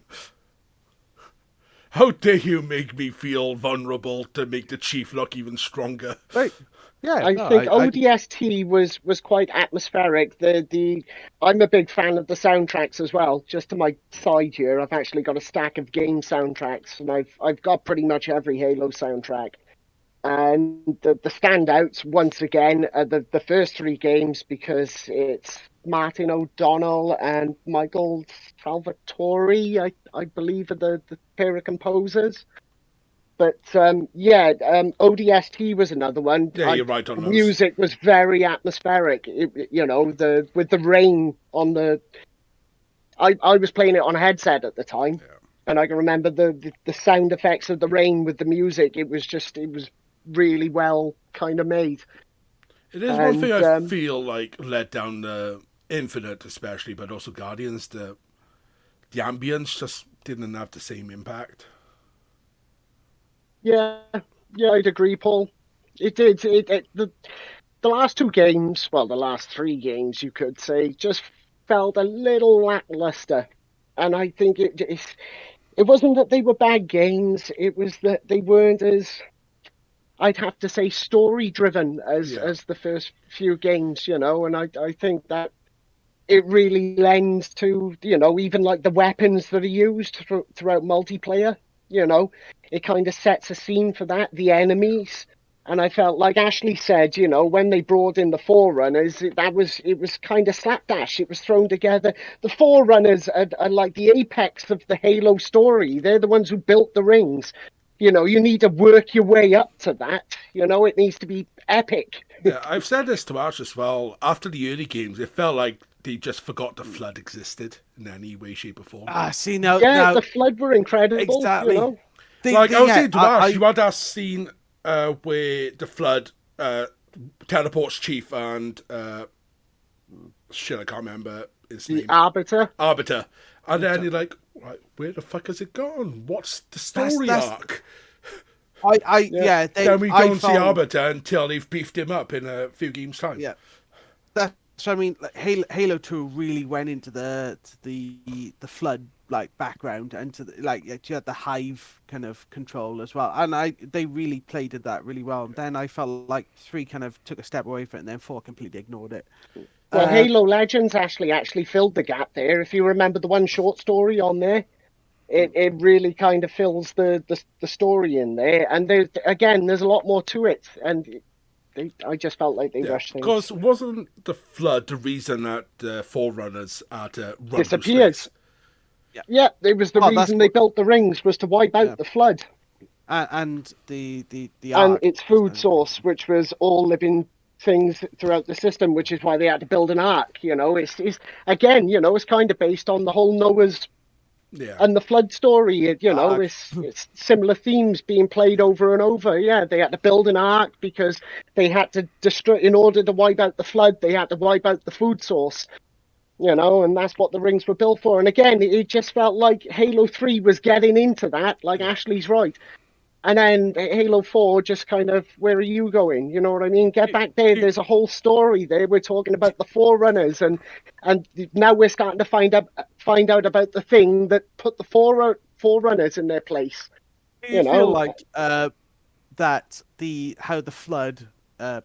How dare you make me feel vulnerable to make the chief look even stronger? Right. Yeah. I no, think ODST was quite atmospheric. I'm a big fan of the soundtracks as well. Just to my side here, I've actually got a stack of game soundtracks, and I've got pretty much every Halo soundtrack. And the standouts once again are the first three games because it's Martin O'Donnell and Michael Salvatore, I believe, are the pair of composers. But ODST was another one. Yeah, you're right on The those. music was very atmospheric. With the rain on the. I was playing it on a headset at the time, and I can remember the sound effects of the rain with the music. It was really well kind of made. It is one thing I feel like let down the Infinite, especially, but also Guardians. The ambience just didn't have the same impact. Yeah, I'd agree, Paul. It did. The last two games, well, the last three games, you could say, just felt a little lackluster. And I think it wasn't that they were bad games. It was that they weren't as, I'd have to say, story-driven as the first few games, And I think that it really lends to, even like the weapons that are used throughout multiplayer. It kind of sets a scene for that, the enemies. And I felt like Ashley said, when they brought in the Forerunners, it was kind of slapdash. It was thrown together. The Forerunners are like the apex of the Halo story. They're the ones who built the rings. You need to work your way up to that. It needs to be epic. Yeah, I've said this to Ash as well. After the early games, it felt like they just forgot the Flood existed in any way, shape, or form. See now, Yeah, the Flood were incredible. exactly. You know? Like I was yeah, saying to Ash, you had that scene where the Flood teleports Chief and shit, I can't remember his The name. Arbiter. Arbiter. And then you're like, right, where the fuck has it gone? What's the story That's- arc? Then we don't see Arbiter until they've beefed him up in a few games' time. Yeah, that's what I mean. Like, Halo 2 really went into the Flood like background and to you had the Hive kind of control as well, and they really played at that really well. And then I felt like 3 kind of took a step away from it, and then 4 completely ignored it. Well, Halo Legends actually filled the gap there. If you remember the one short story on there, it really kind of fills the story in there. And there's a lot more to it. And I just felt like they rushed things. Because wasn't the Flood the reason that Forerunners had to run disappeared? Space? Yeah, it was the reason they built the rings was to wipe out the Flood. And the and its food source, which was all living things throughout the system, which is why they had to build an ark. You know, it's again, you know, it's kind of based on the whole Noah's and the Flood story. It's similar themes being played over and over. Yeah, they had to build an ark because they had to destroy, in order to wipe out the Flood, they had to wipe out the food source. You know, and that's what the rings were built for. And again, it just felt like Halo 3 was getting into that, like Ashley's right. And then Halo 4 just kind of, where are you going? You know what I mean? Get back there. There's a whole story there. We're talking about the Forerunners, and now we're starting to find out about the thing that put the Forerunners in their place. Do you feel like that how the Flood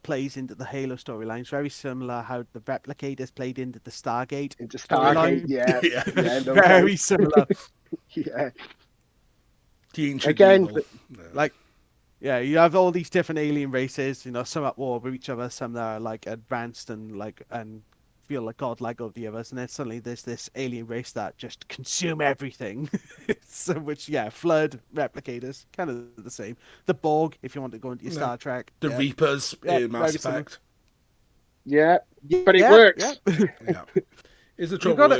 plays into the Halo storyline is very similar how the Replicators played into the Stargate storyline? Yeah, no very doubt. similar. Yeah. Again, you have all these different alien races, you know, some at war with each other, some that are like advanced and feel like godlike of the others, and then suddenly there's this alien race that just consume everything. So Flood, Replicators, kind of the same. The Borg, if you want to go into your Star Trek. The Reapers in Mass Effect. Yeah, but it works. Yeah. It's a trouble.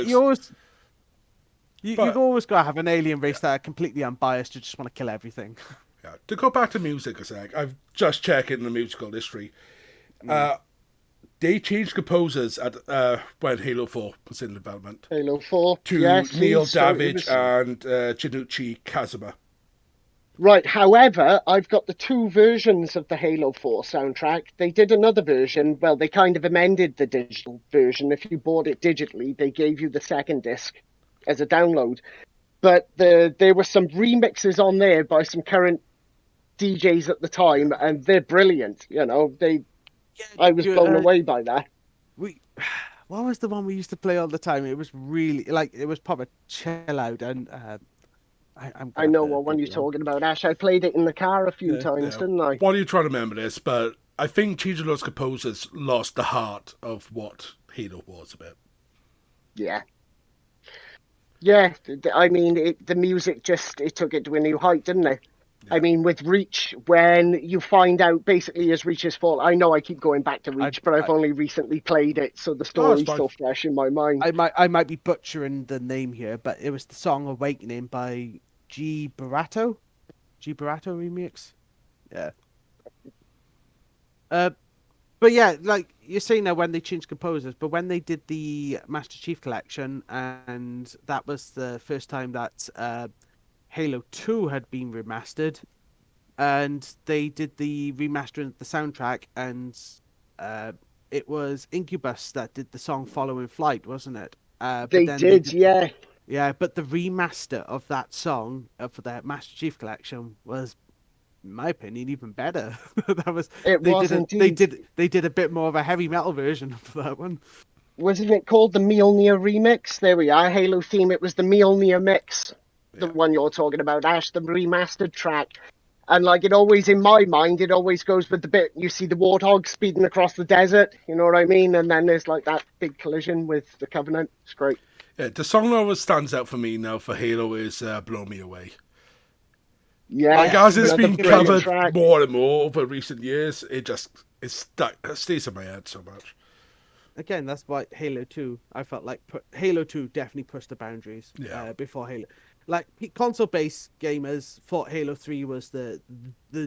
You've always got to have an alien race that are completely unbiased to just want to kill everything. Yeah. To go back to music a sec, I've just checked in the musical history. They changed composers at when Halo 4 was in development. Halo 4. To Neil Davidge and Junichi Kazuma. Right, however, I've got the 2 versions of the Halo 4 soundtrack. They did another version. Well, they kind of amended the digital version. If you bought it digitally, they gave you the second disc as a download. But there were some remixes on there by some current DJs at the time, and they're brilliant. You know, I was blown away by that. What was the one we used to play all the time? It was really it was proper chill out, and I know what one you're talking about, Ash. I played it in the car a few times, didn't I? While you're trying to remember this, but I think changing those composers lost the heart of what Halo was about. Yeah. Yeah, I mean, the music it took it to a new height, didn't it? Yeah. I mean, with Reach, when you find out basically as Reach's fault, I know I keep going back to Reach, but I've only recently played it, so the story's still fresh in my mind. I might be butchering the name here, but it was the song Awakening by G Barato remix. Yeah. But yeah, like you're saying now, when they changed composers, but when they did the Master Chief Collection, and that was the first time that Halo 2 had been remastered, and they did the remastering of the soundtrack, and it was Incubus that did the song Following Flight, wasn't it? They did, yeah. Yeah, but the remaster of that song for the Master Chief Collection was, in my opinion, even better. They did a bit more of a heavy metal version of that one. Wasn't it called the Mjolnir remix? There we are, Halo theme. It was the Mjolnir mix, the one you're talking about, Ash, the remastered track. And like it always, in my mind, it always goes with the bit you see the Warthog speeding across the desert. You know what I mean? And then there's like that big collision with the Covenant. It's great. Yeah, the song that always stands out for me now for Halo is "Blow Me Away." Yeah, like as it's been covered more and more over recent years, it stays in my head so much. again, that's why Halo 2, I felt like Halo 2 definitely pushed the boundaries Yeah. before Halo. Like console-based gamers thought Halo 3 was the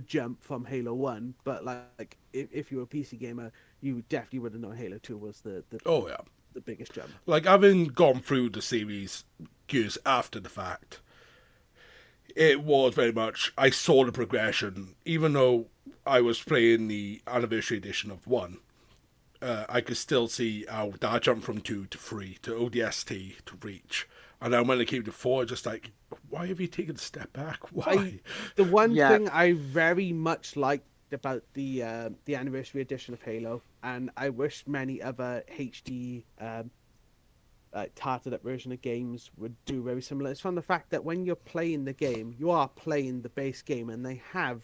jump from Halo 1, but like if you were a PC gamer, you definitely would have known Halo 2 was Oh yeah. the biggest jump. Like, having gone through the series years after the fact, it was very much, I saw the progression. Even though I was playing the anniversary edition of 1, I could still see how that jump from 2 to 3 to ODST to Reach. And then when it came to 4, just like, why have you taken a step back? Why? The one Yeah. thing I very much liked about the anniversary edition of Halo, and I wish many other HD tarted up version of games would do very similar, is from the fact that when you're playing the game, you are playing the base game, and they have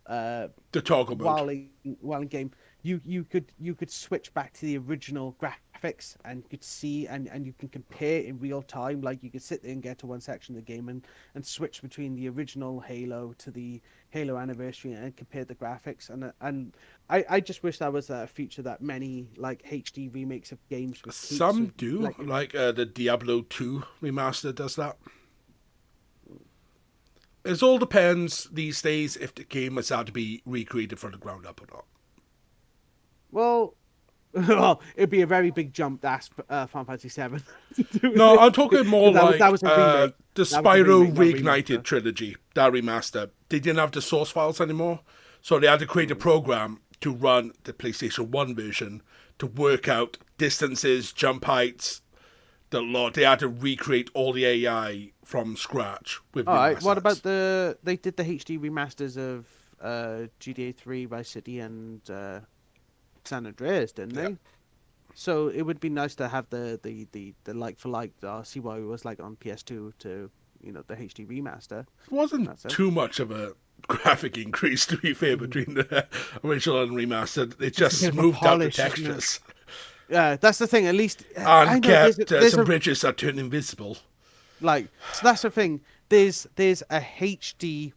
The toggle mode. while in game, you could switch back to the original graphics and you could see and you can compare in real time. Like you could sit there and get to one section of the game and switch between the original Halo to the Halo Anniversary and compare the graphics. And I just wish that was a feature that many like HD remakes of games would keep. Some So, do, like, like the Diablo 2 remaster does that. It all depends these days if the game has had to be recreated from the ground up or not. well, well, it'd be a very big jump to ask Final Fantasy 7. No, I'm talking more That was a remake. the That was a Spyro remake, not Reignited remaster. trilogy, that remaster. They didn't have the source files anymore, so they had to create a program to run the PlayStation 1 version to work out distances, jump heights, the lot. They had to recreate all the AI from scratch with All new right. What assets. about they did the HD remasters of GTA 3, Vice City, and San Andreas, didn't Yeah. they? So it would be nice to have the like for like, see what it was like on PS2 to the HD remaster. It wasn't That's it. too much of a graphic increase, to be fair, between the original and remastered. It just a bit of a smoothed out the polish, isn't it? textures. Yeah, that's the thing. At least I And know kept there's some a bridges that turned invisible. like so that's the thing. There's a HD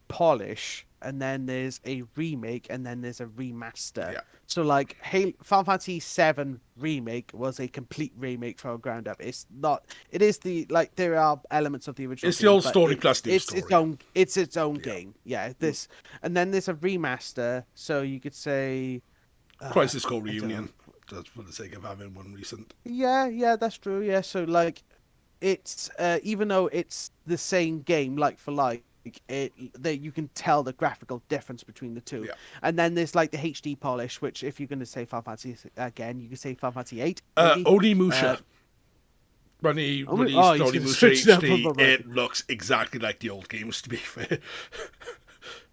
polish, and then there's a remake, and then there's a remaster. Yeah. So like Final Fantasy VII remake was a complete remake from ground up. It's not. It is there are elements of the original. It's the game, old but story plus new it's story. It's its own game. Yeah. And then there's a remaster. So you could say. Crisis Core I don't Reunion, just for the sake of having one recent. Yeah, that's true. Yeah, so like, it's even though it's the same game, like for like, you can tell the graphical difference between the two. Yeah. And then there's like the HD polish, which if you're going to say Final Fantasy again, you can say Final Fantasy 8. Maybe. Onimusha. When he Oh, released oh, he's gonna Onimusha switch it up HD, on my- it looks exactly like the old games, to be fair.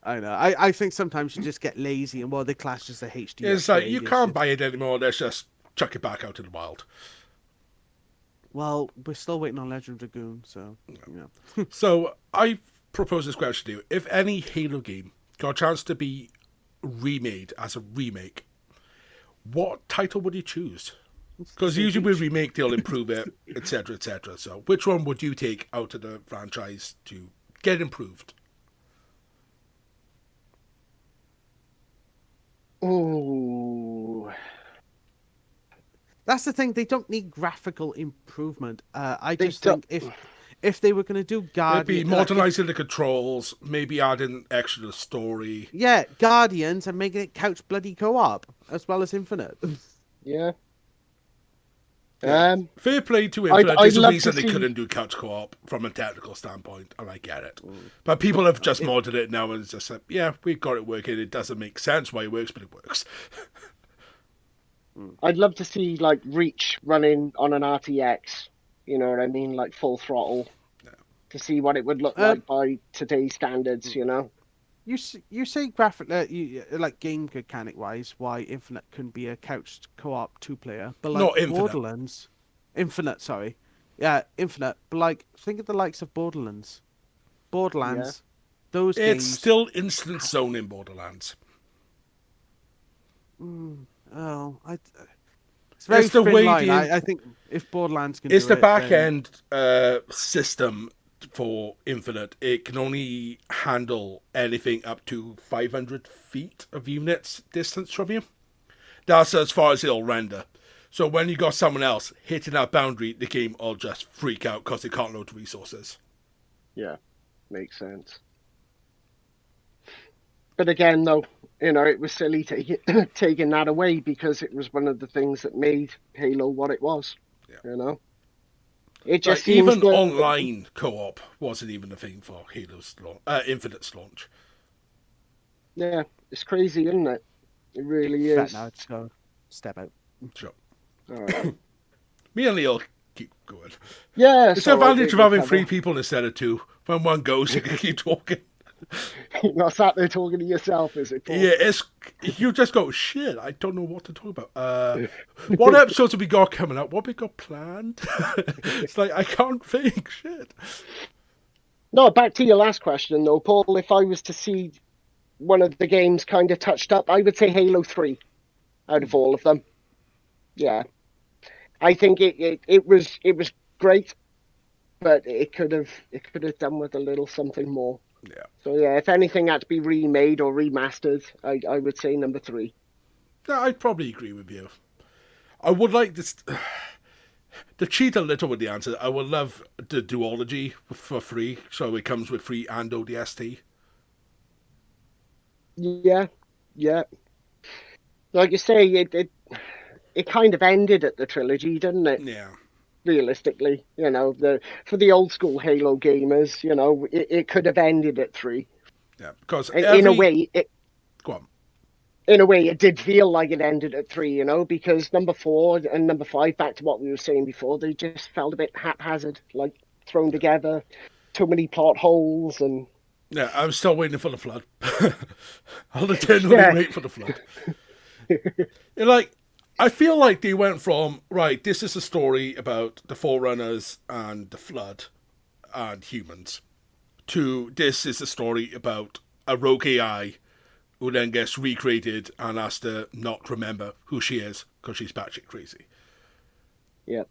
I know. I think sometimes you just get lazy and they class as a HD. It's like, upgrade, you it's can't just- buy it anymore, let's just chuck it back out in the wild. Well, we're still waiting on Legend of Dragoon, so So, I propose this question to you. If any Halo game got a chance to be remade as a remake, what title would you choose? Because usually with remake, they'll improve it, etc., etc. So, which one would you take out of the franchise to get improved? Ooh. That's the thing. They don't need graphical improvement. I They just think if they were going to do Maybe Guardian, modernising the controls, maybe adding extra to the story. yeah, Guardians, and making it couch bloody co-op as well as Infinite. Yeah. Fair play to I'd- Infinite. I'd There's a love to reason they see- couldn't do couch co-op from a technical standpoint, and I get it. But people have just modded it now, and it's just like, yeah, we've got it working. It doesn't make sense why it works, but it works. I'd love to see like Reach running on an RTX. You know what I mean? Like full throttle. To see what it would look like by today's standards. You know. You say graphic, like game mechanic wise, why Infinite couldn't be a couched co-op 2-player, but like Not Infinite. Borderlands, Infinite, sorry, yeah, Infinite, but like think of the likes of Borderlands, those It's games. still instant zone in Borderlands. Oh, it's very It's the thin way line. the- I think if Borderlands can It's do the it, back then- end system for Infinite. It can only handle anything up to 500 feet of units distance from you. That's as far as it'll render. So when you got someone else hitting that boundary, the game will just freak out because they can't load resources. Yeah, makes sense. But again, though, it was silly taking that away because it was one of the things that made Halo what it was. Yeah. It just like, seems even online co-op wasn't even a thing for Halo's Infinite's launch. Yeah, it's crazy, isn't it? It really Right is. now, it's go step out. Sure. All right. Me and Leo keep going. Yeah, It's the advantage of having 3 people instead of 2. When one goes, you can keep talking. You're not sat there talking to yourself, is it, Paul? Yeah, you just go, shit, I don't know what to talk about. What episodes have we got coming up? What we got planned? It's like, I can't think, shit. No, back to your last question, though, Paul. If I was to see one of the games kind of touched up, I would say Halo 3 out of all of them. Yeah. I think it was great, but it could have done with a little something more. Yeah. So yeah, if anything had to be remade or remastered, I would say number 3. No, I'd probably agree with you. I would like this to cheat a little with the answer. I would love the duology for free, so it comes with free and ODST. Yeah. Like you say, it kind of ended at the trilogy, didn't it? Yeah. Realistically, for the old school Halo gamers, it could have ended at 3. Yeah, because In a way, Go on. In a way, it did feel like it ended at 3, because number 4 and number 5, back to what we were saying before, they just felt a bit haphazard, like thrown together, too many plot holes, and Yeah, I'm still waiting for the flood. I'll eternally wait for the flood. I feel like they went from, right, this is a story about the Forerunners and the flood and humans, to this is a story about a rogue AI who then gets recreated and has to not remember who she is because she's batshit crazy. yeah.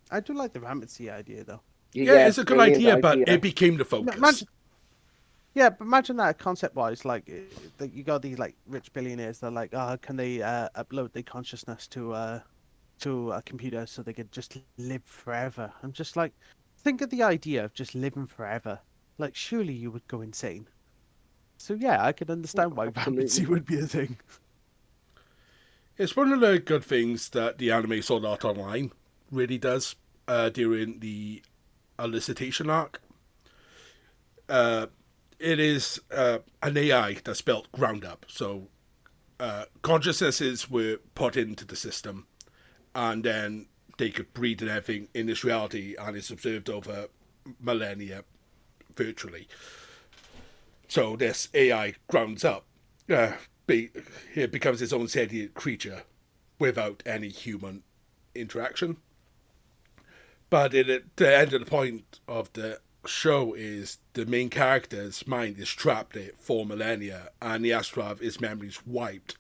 I do like the Ramsey idea, though. Yeah, it's a good idea, but it became the focus. Imagine that concept-wise, like that you got these like rich billionaires that are like, can they upload their consciousness to a computer so they could just live forever? I'm just like, think of the idea of just living forever. Like, surely you would go insane. So yeah, I can understand why Ramsey would be a thing. It's one of the good things that the anime Sword Art Online really does during the elicitation arc. It is an AI that's built ground up. So consciousnesses were put into the system, and then they could breed and everything in this reality, and it's observed over millennia virtually. So this AI grounds up. It becomes its own sentient creature without any human interaction. But at the end of the point of the show is the main character's mind is trapped there for millennia, and he has to have his memories wiped.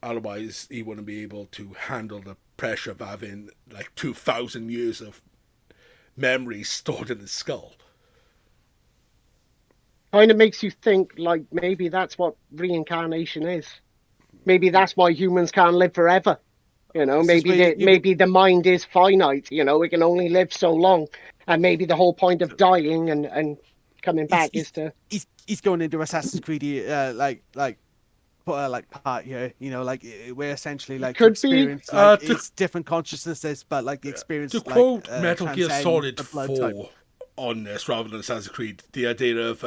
Otherwise, he wouldn't be able to handle the pressure of having like 2,000 years of memories stored in his skull. Kind of makes you think like maybe that's what reincarnation is. Maybe that's why humans can't live forever. Maybe the mind is finite. It can only live so long, and maybe the whole point of dying and coming back is to. He's going into Assassin's Creed, part here. We're essentially like Could experience be. it's different consciousnesses, but like the experience. To quote like, Metal Gear Solid 4 type. on this rather than Assassin's Creed, the idea of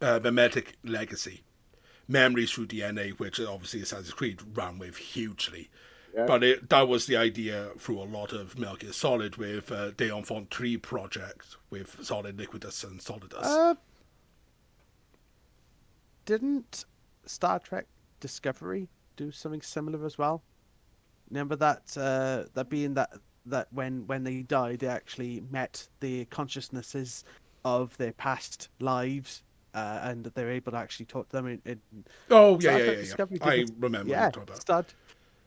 memetic legacy, memories through DNA, which obviously Assassin's Creed ran with hugely. Yeah. But that was the idea through a lot of Metal Gear Solid with the Enfant 3 project with Solid Liquidus and Solidus. Didn't Star Trek Discovery do something similar as well? Remember that being that when they died, they actually met the consciousnesses of their past lives, and they're able to actually talk to them. I remember. Yeah,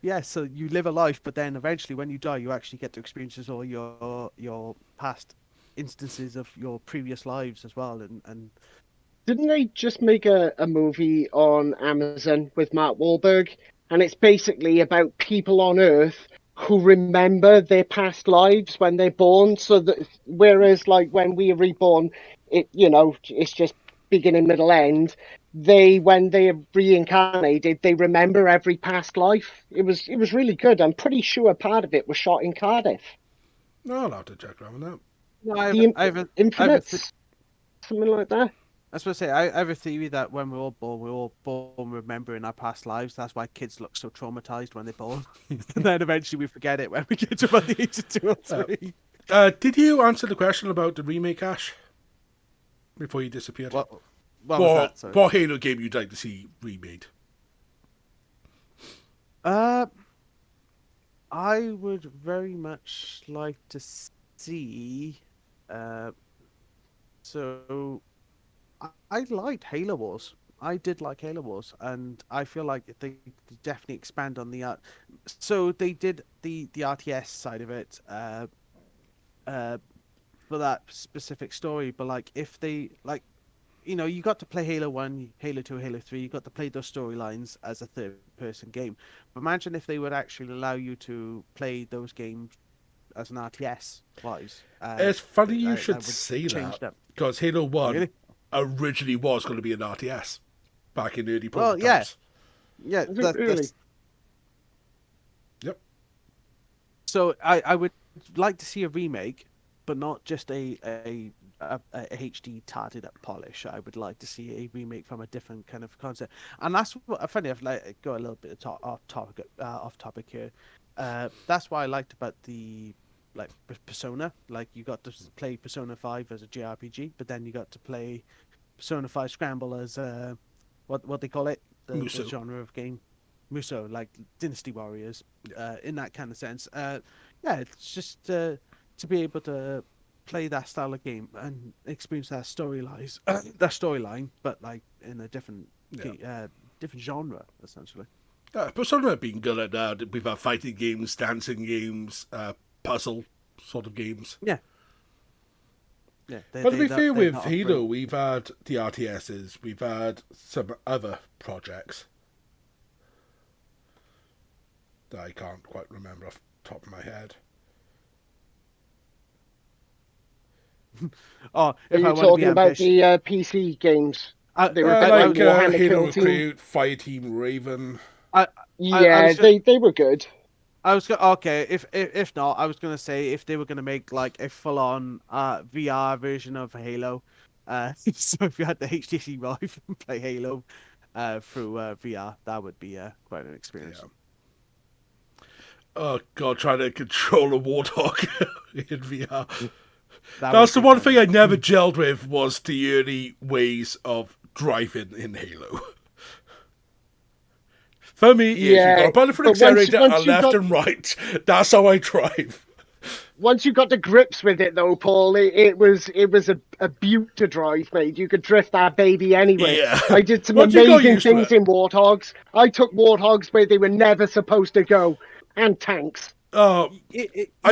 yeah. So you live a life, but then eventually, when you die, you actually get to experience all your past instances of your previous lives as well, and. Didn't they just make a movie on Amazon with Mark Wahlberg? And it's basically about people on Earth who remember their past lives when they're born. So that whereas like when we are reborn, it's just beginning, middle, end. When they are reincarnated, they remember every past life. It was really good. I'm pretty sure part of it was shot in Cardiff. No, I'll have to check around with that. No, The Infinites, something like that. I was going to say, I have a theory that when we're all born remembering our past lives. That's why kids look so traumatized when they're born. And then eventually we forget it when we get to about the age of 2 or 3. Did you answer the question about the remake, Ash? Before you disappeared? What was that? Sorry. What Halo game you'd like to see remade? I would very much like to see. So I liked Halo Wars. I did like Halo Wars, and I feel like they definitely expand on the art. So they did the RTS side of it, for that specific story. But like, if they like, you got to play Halo 1, Halo 2, Halo 3. You got to play those storylines as a third-person game. But imagine if they would actually allow you to play those games as an RTS wise. It's funny you should would say change that, because Halo 1 Really? originally was going to be an RTS back in early Well, prototypes. Yeah, Is it really? Yep. So I would like to see a remake, but not just a HD tarted up polish. I would like to see a remake from a different kind of concept, and that's what funny. I've like go a little bit off topic here. That's what I liked about the Persona. Like, you got to play Persona 5 as a JRPG, but then you got to play Persona 5 Scramble as what they call it, the Musou. genre of game. Musou, like Dynasty Warriors, in that kind of sense. It's just to be able to play that style of game and experience that storyline, but like in a different different genre, essentially. Persona have been good at that. We've had fighting games, dancing games, puzzle sort of games. Yeah. But to be fair with Halo, we've had the RTSs, we've had some other projects that I can't quite remember off the top of my head. Are you talking about the PC games? They were like Warhammer Halo Kill Team. Recruit, Fireteam Raven. They were good. I was okay. If not, I was gonna say if they were gonna make like a full-on VR version of Halo, so if you had the HTC Vive and play Halo through VR, that would be quite an experience. Yeah. Oh god, trying to control a warthog in VR. That's the one thing I never gelled with, was the early ways of driving in Halo. For me, you got a button for an accelerator and left and right. That's how I drive. Once you got the grips with it, though, Paul, it was a beaut to drive, mate. You could drift that baby anywhere. Yeah. I did some amazing things in Warthogs. I took Warthogs where they were never supposed to go, and tanks. I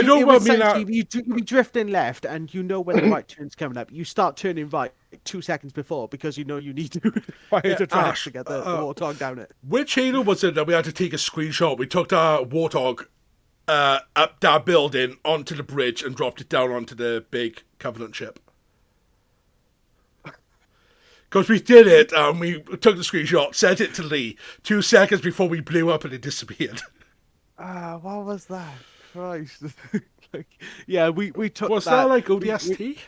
know what I mean. You be drifting left, and you know when the right turn's coming up. You start turning right 2 seconds before, because you know you need to fire the track to get the Warthog down it. Which Halo was it that we had to take a screenshot? We took our Warthog up that building onto the bridge and dropped it down onto the big Covenant ship. Because we did it, and we took the screenshot, sent it to Lee 2 seconds before we blew up and it disappeared. What was that? Christ. We took Was that like ODST?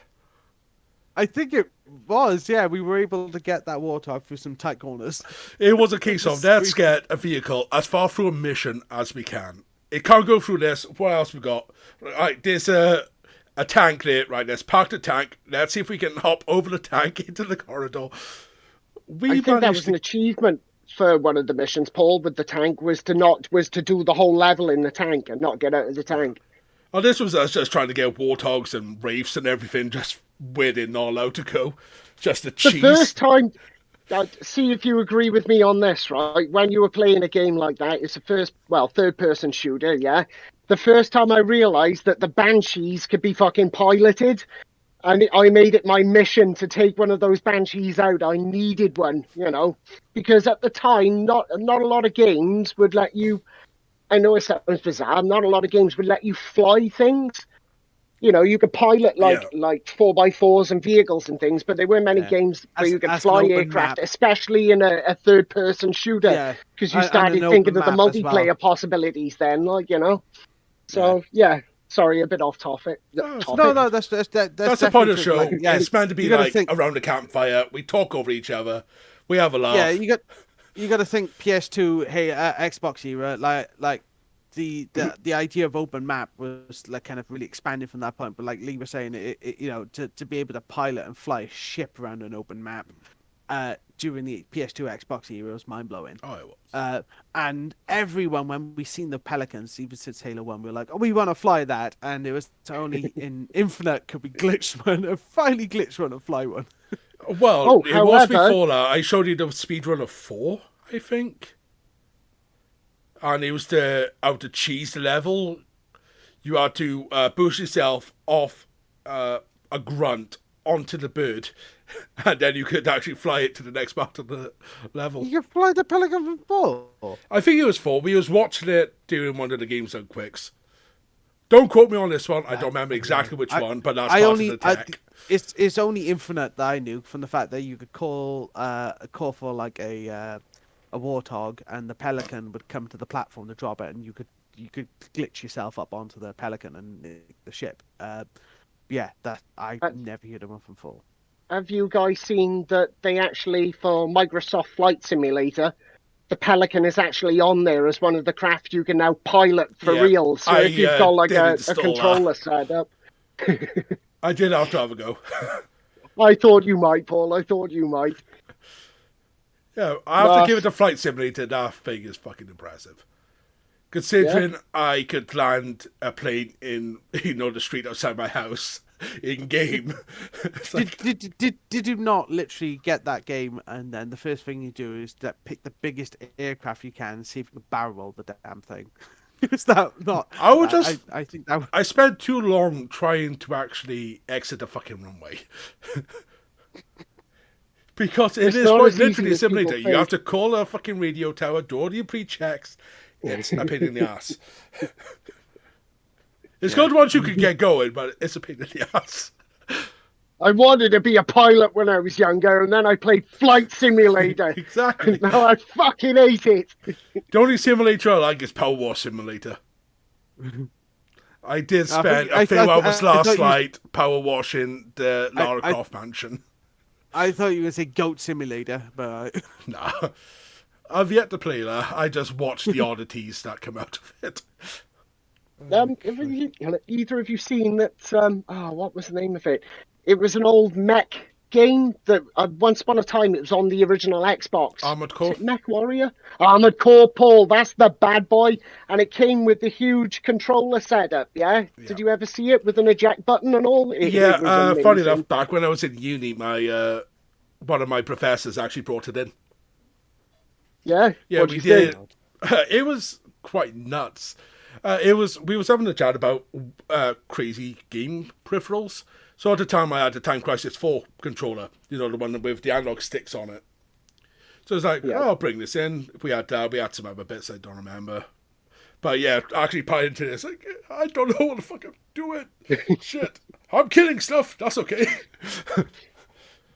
I think it was, yeah. We were able to get that Warthog through some tight corners. It was a case of, let's get a vehicle as far through a mission as we can. It can't go through this. What else we got? Right, there's a tank there. Right, let's park the tank. Let's see if we can hop over the tank into the corridor. I think that was an achievement for one of the missions, Paul, with the tank, was to do the whole level in the tank and not get out of the tank. Oh, this was us just trying to get warthogs and wraiths and everything just where they're not allowed to go. Just a cheese. The first time, see if you agree with me on this, right? When you were playing a game like that, it's a third-person shooter, yeah? The first time I realised that the Banshees could be fucking piloted, and I made it my mission to take one of those Banshees out. I needed one, because at the time, not a lot of games would let you I know it sounds bizarre. Not a lot of games would let you fly things. You know, you could pilot like Yeah. 4x4s and vehicles and things, but there weren't many Yeah. games where you could As an fly open aircraft, map. especially in a third-person shooter, Yeah, because you and an started open thinking of the map as well. multiplayer possibilities then, like, you know. Yeah. So yeah, sorry, a bit off topic. No, it's No, no, that's That's the point of the definitely show. like, yeah, It's meant to be you gotta like think. around a campfire. We talk over each other. We have a laugh. Yeah, you got to think PS2, hey, Xbox era, like the idea of open map was like kind of really expanded from that point. But like Lee was saying, you know, to be able to pilot and fly a ship around an open map, during the PS2 Xbox era was mind blowing. Oh, it was. And everyone, when we seen the Pelicans, even since Halo 1, we were like, oh, we want to fly that. And it was only in Infinite could we glitch one, and finally glitch one and fly one. Well, Oh, it was however- before that. I showed you the speedrun of 4, I think. And it was how to cheese the level. You had to boost yourself off a grunt onto the bird, and then you could actually fly it to the next part of the level. You can fly the Pelican from 4. I think it was 4. We was watching it during one of the games on Quicks. Don't quote me on this one. I don't remember exactly which one, but that's part of the tech. It's only Infinite that I knew, from the fact that you could call for like a warthog, and the Pelican would come to the platform to drop it, and you could glitch yourself up onto the Pelican and the ship. Yeah, that I never heard of one from 4. Have you guys seen that they actually, for Microsoft Flight Simulator, the Pelican is actually on there as one of the craft you can now pilot for Yeah, real? So I, if you've got like did a install controller set up. I did have to have a go. I thought you might, Paul. I thought you might. Yeah, I have to But- give it a Flight Simulator. That thing is fucking impressive. Considering I could land a plane in, the street outside my house in game. It's like, Did you not literally get that game, and then the first thing you do is pick the biggest aircraft you can and see if you can barrel roll the damn thing? Is that not? I would just. I think that. I spent too long trying to actually exit the fucking runway. Because it It's is not quite as easy literally a as people simulator. You think. have to call a fucking radio tower, do all your pre-checks. It's a pain in the ass. It's good once you can get going, but it's a pain in the ass. I wanted to be a pilot when I was younger, and then I played Flight Simulator. Exactly. Now I fucking hate it. The only simulator I like is Power Wash Simulator. I did spend a few hours last night power washing the Lara Croft mansion. I thought you were going to say Goat Simulator, but Nah. I've yet to play that. I just watch the oddities that come out of it. Have either of you seen that? What was the name of it? It was an old mech game that once upon a time it was on the original Xbox. Armored Core? Is it Mech Warrior? Armored Core, Paul. That's the bad boy, and it came with the huge controller setup. Yeah. Did you ever see it with an eject button and all? It was Funny amazing. enough, back when I was in uni, my one of my professors actually brought it in. Yeah. Yeah, What'd we you did. think? It was quite nuts. We was having a chat about crazy game peripherals. So at the time, I had the Time Crisis 4 controller, the one with the analog sticks on it. So it's like, I'll bring this in. We had some other bits I don't remember. But yeah, actually piling into this, like, I don't know what the fuck I'm doing. Shit. I'm killing stuff. That's okay.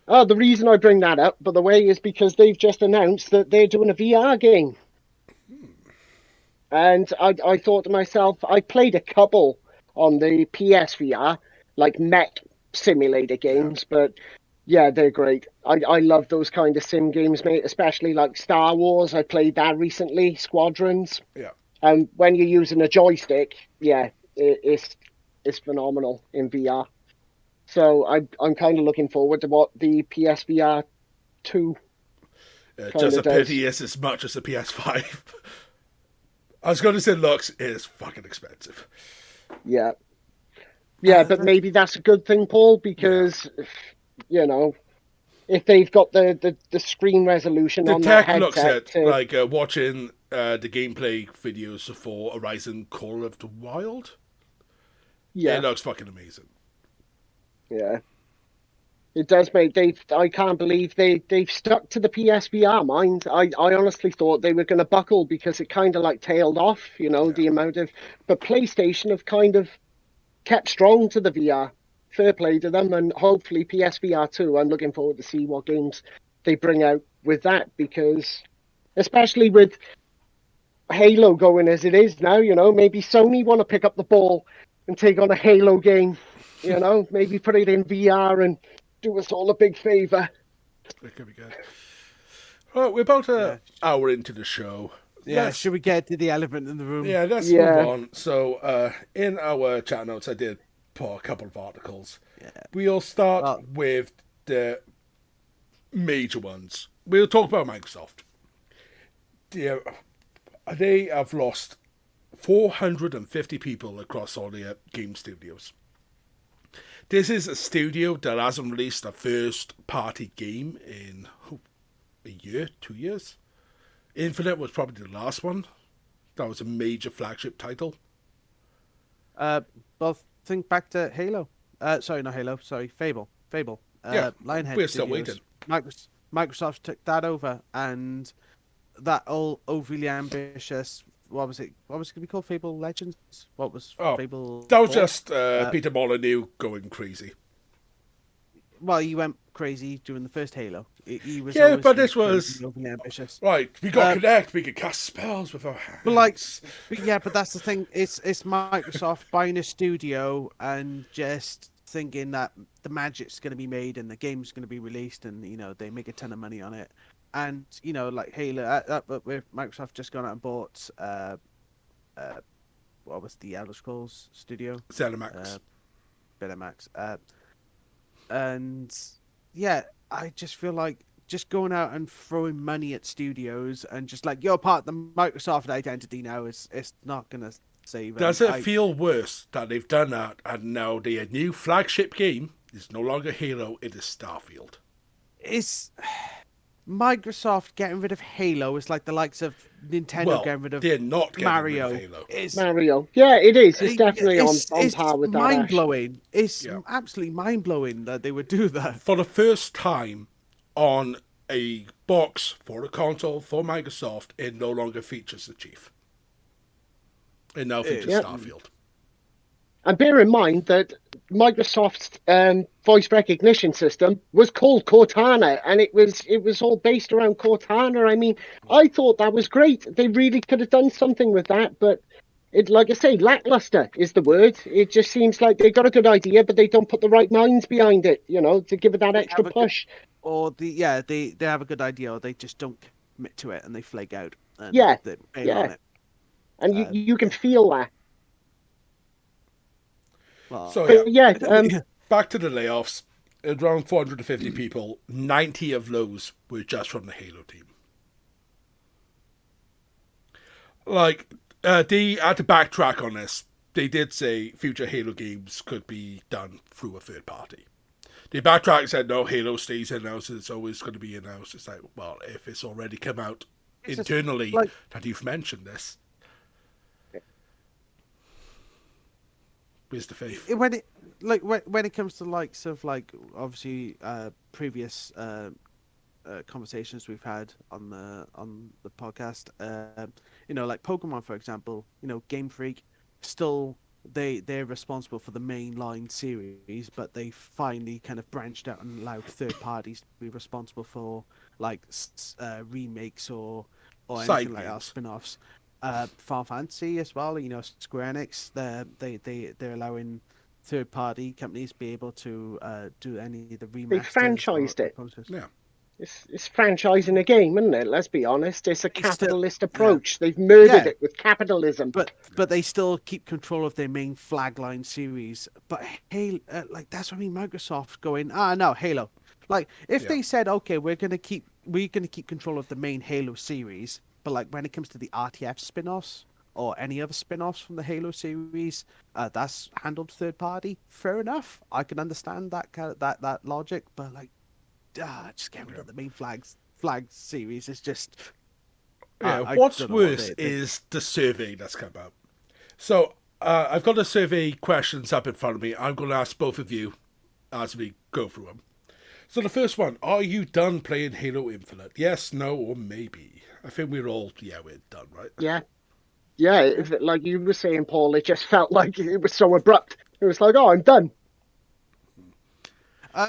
The reason I bring that up, by the way, is because they've just announced that they're doing a VR game. And I thought to myself, I played a couple on the PSVR, like mech simulator games, but yeah, they're great. I love those kind of sim games, mate, especially like Star Wars. I played that recently, Squadrons. Yeah. And when you're using a joystick, yeah, it's phenomenal in VR. So I'm kind of looking forward to what the PSVR 2 Just a does. pity it's as much as the PS5. I was going to say looks is fucking expensive. Yeah. Yeah, but maybe that's a good thing, Paul, because, if they've got the screen resolution The on that tech looks headset... at like watching the gameplay videos for Horizon Call of the Wild. yeah, It looks fucking amazing. yeah. It does, mate. I can't believe they've stuck to the PSVR mind. I honestly thought they were going to buckle because it kind of like tailed off, Yeah. the amount of. But PlayStation have kind of kept strong to the VR. Fair play to them, and hopefully PSVR 2. I'm looking forward to see what games they bring out with that because, especially with Halo going as it is now, maybe Sony want to pick up the ball and take on a Halo game, maybe put it in VR and do us all a big favor. That could be good. Well, we're about an Yeah. hour into the show. Yeah, Let's- should we get to the elephant in the room? Yeah, let's Yeah. move on. So, in our chat notes, I did put a couple of articles. Yeah. We'll start Well- with the major ones. We'll talk about Microsoft. They have lost 450 people across all their game studios. This is a studio that hasn't released a first-party game in a year, 2 years. Infinite was probably the last one. That was a major flagship title. Well, think back to Halo. Sorry, not Halo. Sorry, Fable. Fable. Yeah, Lionhead we're still Studios. waiting. Microsoft took that over, and that all overly ambitious. What was it? What was it going to be called? Fable Legends. What was Oh, Fable? That was 4? just Peter Molyneux going crazy. Well, he went crazy during the first Halo. He was Yeah, always but this was- overly ambitious. Right, we got Um, Connect, we could cast spells with our hands. But yeah, but that's the thing. It's Microsoft buying a studio and just thinking that the magic's going to be made and the game's going to be released, and they make a ton of money on it. And like Halo, but with Microsoft just gone out and bought what was the Elder Scrolls studio? ZeniMax. Betamax. And yeah, I just feel like just going out and throwing money at studios and just like you're part of the Microsoft identity now it's not gonna save. Does it feel worse that they've done that and now their new flagship game is no longer Halo, it is Starfield? It's Microsoft getting rid of Halo is like the likes of Nintendo Well, getting rid of they're not getting Mario. rid of Halo. It's Mario. Yeah, it is. It's definitely on it's par with that. mind Ash. blowing. It's Yeah. absolutely mind blowing that they would do that. For the first time on a box for a console for Microsoft, it no longer features the Chief. It now features Yeah. Starfield. And bear in mind that Microsoft's voice recognition system was called Cortana, and it was all based around Cortana. I mean, I thought that was great. They really could have done something with that, but it, like I say, lackluster is the word. It just seems like they got a good idea, but they don't put the right minds behind it, to give it that They extra have a good- push. Or they have a good idea, or they just don't commit to it and they flake out. And Yeah, they bail yeah. on it. And you can feel that. Well, So But yeah, yeah, back to the layoffs. Around 450 people, 90 of those were just from the Halo team. Like, they had to backtrack on this. They did say future Halo games could be done through a third party. They backtracked and said, no, Halo stays in-house, it's always going to be in-house. It's like, well, if it's already come out It's just internally like- that you've mentioned this, where's the faith? when it comes to likes of like obviously previous conversations we've had on the podcast, like Pokemon for example, Game Freak still they're responsible for the mainline series, but they finally kind of branched out and allowed third parties to be responsible for like remakes or Side anything like that, games. spin-offs. Final Fantasy as well, Square Enix, they're allowing third party companies to be able to do any of the remasters. franchised or it. process. Yeah. it's franchising a game, isn't it? Let's be honest. It's a It's still- capitalist approach. They've murdered Yeah. it with capitalism. But they still keep control of their main flagline series. But hey, like that's what I mean. Microsoft going, no, Halo. Like if Yeah. they said, okay, we're gonna keep control of the main Halo series, but like when it comes to the RTF spin-offs or any other spin-offs from the Halo series, that's handled third party. Fair enough. I can understand that logic, but like, just get rid of the main flag series. It's just. Yeah, I what's don't know what worse they- is the survey that's come out. So, I've got the survey questions up in front of me. I'm going to ask both of you as we go through them. So the first one, are you done playing Halo Infinite? Yes, no, or maybe. I think we're all, we're done, right? Yeah. Yeah, like you were saying, Paul, it just felt like it was so abrupt. It was like, oh, I'm done. Uh,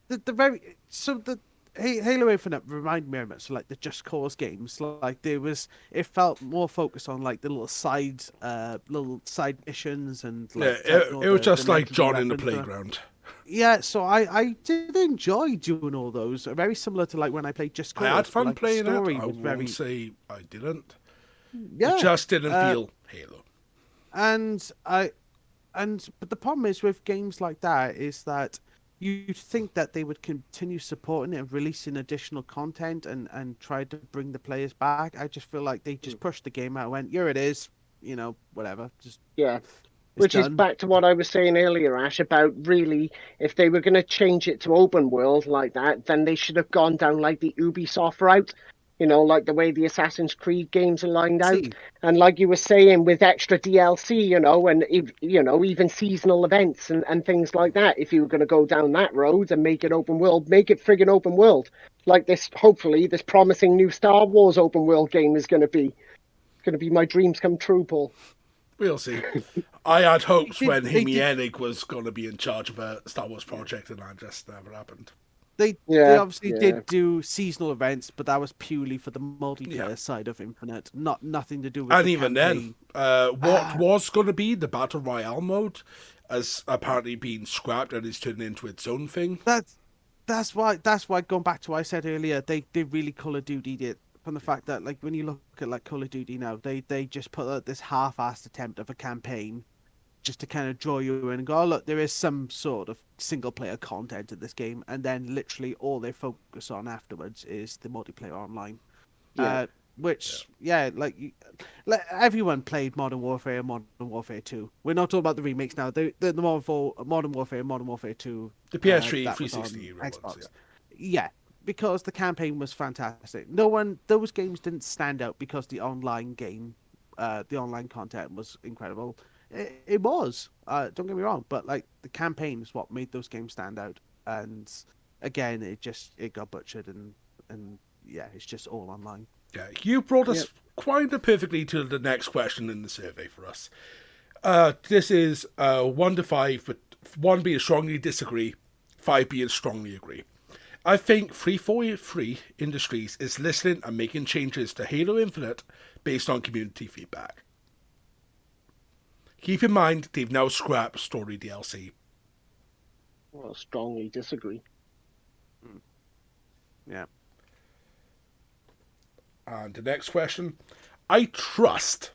the very so the Halo Infinite reminded me very much of, like, the Just Cause games. Like, it felt more focused on, like, the little side missions and, like, It was just like legendary John in the weapons. playground. Yeah, so I did enjoy doing all those. Very similar to, like, when I played Just Cause. I had but, fun like, the playing it. story I was won't very say I didn't. yeah. It just didn't feel Halo. And but the problem is with games like that is that you'd think that they would continue supporting it and releasing additional content and try to bring the players back. I just feel like they just pushed the game out and went, here it is, whatever, just Yeah. it's Which is done. back to what I was saying earlier, Ash, about really, if they were going to change it to open world like that, then they should have gone down like the Ubisoft route, like the way the Assassin's Creed games are lined out. See, And like you were saying, with extra DLC, and even seasonal events and things like that. If you were going to go down that road and make it open world, make it friggin' open world. Like this, hopefully, this promising new Star Wars open world game is going to be. Going to be my dreams come true, Paul. We'll see. I had hopes did- when they Himi did- Hennig was going to be in charge of a Star Wars project, and that just never happened. they Yeah, obviously yeah. did do seasonal events, but that was purely for the multiplayer Yeah. side of Infinite, nothing to do with And the even campaign. then, what was going to be the Battle Royale mode has apparently been scrapped and is turned into its own thing. That's why going back to what I said earlier, they really Call of Duty it from the fact that, like, when you look at, like, Call of Duty now, they just put out this half-assed attempt of a campaign just to kind of draw you in and go, oh, look, there is some sort of single player content in this game, and then literally all they focus on afterwards is the multiplayer online. Yeah. Like everyone played Modern Warfare and Modern Warfare 2. We're not talking about the remakes now. The Modern Warfare and Modern Warfare 2. The PS3 that was 360 on ones, Xbox. Yeah, because the campaign was fantastic. Those games didn't stand out because the online content was incredible. It was. Don't get me wrong, but, like, the campaign is what made those games stand out. And again, it got butchered and yeah, it's just all online. Yeah, you brought us quite perfectly to the next question in the survey for us. This is 1 to 5, but 1 being strongly disagree, 5 being strongly agree. I think 343 Industries is listening and making changes to Halo Infinite based on community feedback. Keep in mind, they've now scrapped story DLC. Well, strongly disagree. Yeah. And the next question, I trust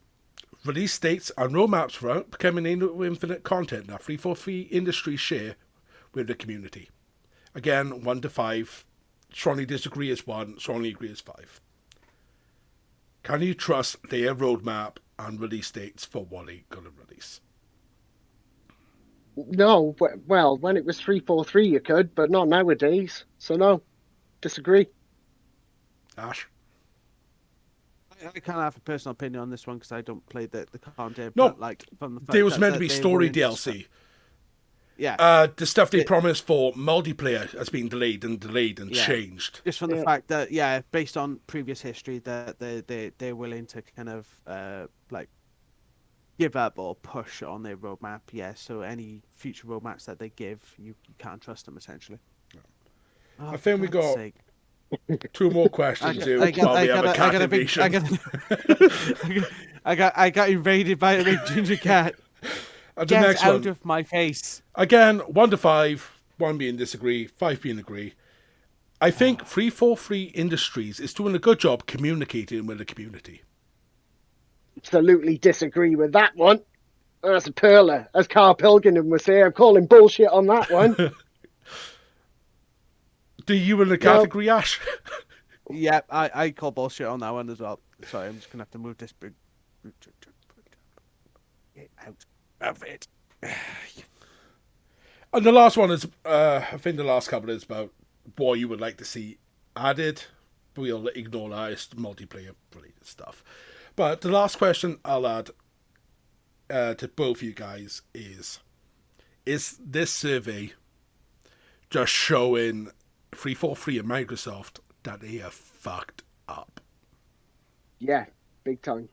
release dates and roadmaps for upcoming Halo Infinite content that 343 Industries share with the community. Again, 1 to 5. Strongly disagree is 1, strongly agree is 5. Can you trust their roadmap and release dates for what they're going to release? No, well, when it was 343, you could, but not nowadays. So no, disagree. Ash? I can't have a personal opinion on this one because I don't play the content. No, but, like, from the fact there was that- meant that to be they story were into DLC. Yeah. The stuff they promised for multiplayer has been delayed and Yeah. changed. Just from the fact that, based on previous history, that they're willing to kind of like give up or push on their roadmap. Yeah, so any future roadmaps that they give, you can't trust them essentially. Oh, I think we for God's got sake. 2 more questions here while we have a cat invasion. I got invaded by a big ginger cat. And the Get next out one, of my face. again, 1 to 5, 1 being disagree, 5 being agree. I think 343 Industries is doing a good job communicating with the community. Absolutely disagree with that one. That's a perler, as Carl Pilgrim would say. I'm calling bullshit on that one. Do you in the category, Ash? Yeah, I call bullshit on that one as well. Sorry, I'm just gonna have to move this big. Get out of it. And the last one is, I think the last couple is about what you would like to see added. We'll ignore that, it's multiplayer related stuff. But the last question I'll add to both of you guys is this survey just showing 343 and Microsoft that they are fucked up. Yeah, big time.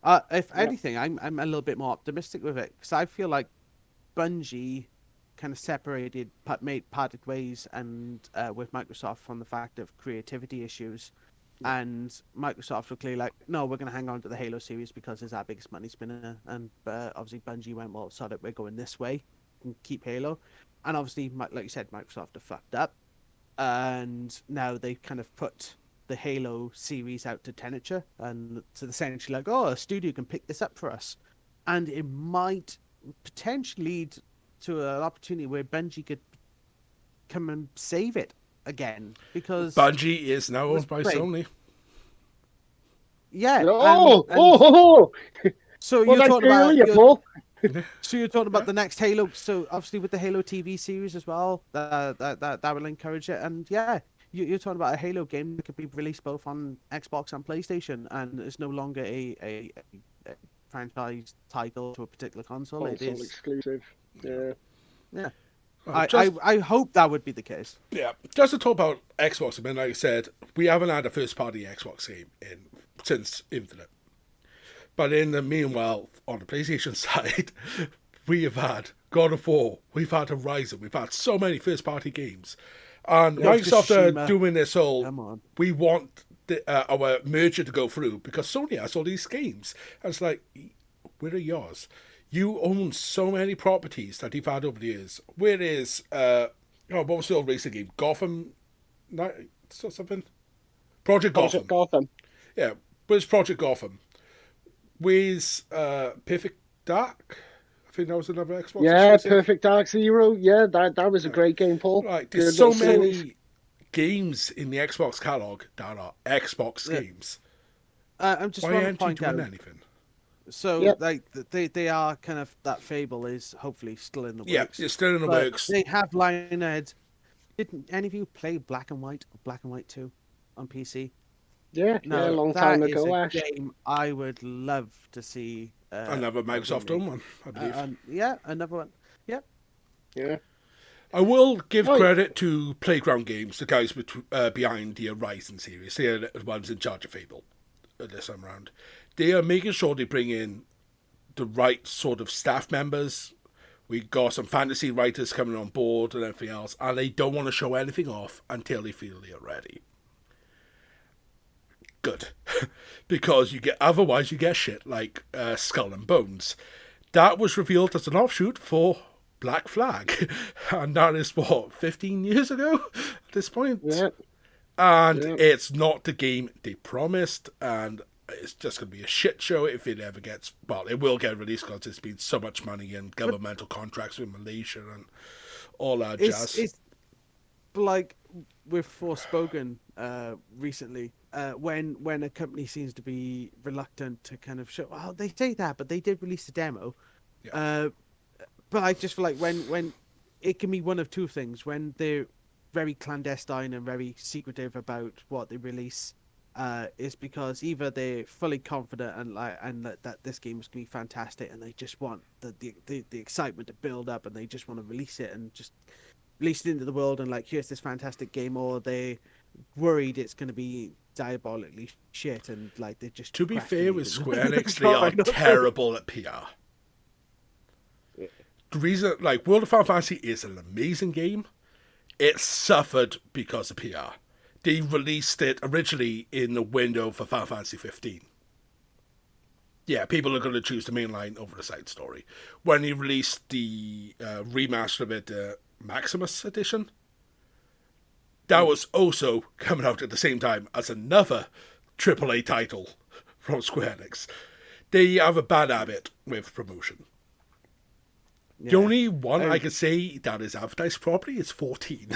If anything, I'm a little bit more optimistic with it because I feel like Bungie kind of parted ways and with Microsoft from the fact of creativity issues, and Microsoft were clearly like, no, we're going to hang on to the Halo series because it's our biggest money spinner, and obviously Bungie went, well, so that we're going this way and keep Halo, and obviously, like you said, Microsoft have fucked up, and now they've kind of put the Halo series out to tenature, and so essentially like, oh, a studio can pick this up for us, and it might potentially lead to an opportunity where Bungie could come and save it again, because Bungie is now owned by great. Sony. Yeah. Oh. So Well, you're that's talking about earlier, Paul. so you're talking about the next Halo. So obviously with the Halo TV series as well, that will encourage it. And yeah, you're talking about a Halo game that could be released both on Xbox and PlayStation, and it's no longer a franchise title to a particular console. It Console is. exclusive. Yeah. Yeah. Just- I hope that would be the case. Yeah, just to talk about Xbox a minute, like I said, we haven't had a first-party Xbox game since Infinite. But in the meanwhile, on the PlayStation side, we have had God of War, we've had Horizon, we've had so many first-party games. And Microsoft are Tsushima. doing this whole, Come on. we want our merger to go through because Sony has all these games. And it's like, where are yours? You own so many properties that you've had over the years. Where is, what was the old racing game? Gotham Knight, something? Project Gotham. Gotham. Yeah, where's Project Gotham? Where's Perfect Dark? I think that was another Xbox. Yeah, exclusive. Perfect Dark Zero. Yeah, that was a great game, Paul. Right, there's Good so little many series. games in the Xbox catalog that are Xbox games. I'm just Why want to aren't you point doing out. anything? So Yep. like they are kind of, that Fable is hopefully still in the Yeah, works. it's still in the But works. They have Lionhead. Didn't any of you play Black and White or Black and White 2 on PC? Yeah, No, yeah, a long that time is ago, a Ash. game I would love to see. Another Microsoft owned one, I believe. Yeah, another one. Yep. Yeah. I will give Oh, credit to Playground Games, the guys behind the Horizon series. They are the ones in charge of Fable this time around. They are making sure they bring in the right sort of staff members. We got some fantasy writers coming on board and everything else, and they don't want to show anything off until they feel they are ready. Good, because otherwise you get shit like Skull and Bones. That was revealed as an offshoot for Black Flag, and that is what 15 years ago at this point. Yeah. And Yeah. it's not the game they promised, and it's just going to be a shit show if it ever gets. Well, it will get released because there's been so much money in governmental contracts with Malaysia and all that jazz. It's like with Forspoken recently, when a company seems to be reluctant to kind of show. Well, they say that, but they did release a demo. Yeah. But I just feel like when it can be one of two things: when they're very clandestine and very secretive about what they release, is because either they're fully confident and that this game is going to be fantastic, and they just want the excitement to build up, and they just want to release it and just release it into the world, and like, here's this fantastic game, or they're worried it's going to be diabolically shit, and like they're just. To be fair with procrastinating. Square Enix, they are terrible at PR. The reason, like, World of Final Fantasy is an amazing game. It suffered because of PR. They released it originally in the window for Final Fantasy 15. Yeah, people are going to choose the main line over the side story. When he released the remaster of it, Maximus Edition, that was also coming out at the same time as another AAA title from Square Enix. They have a bad habit with promotion. The only one I could say that is advertised properly is 14.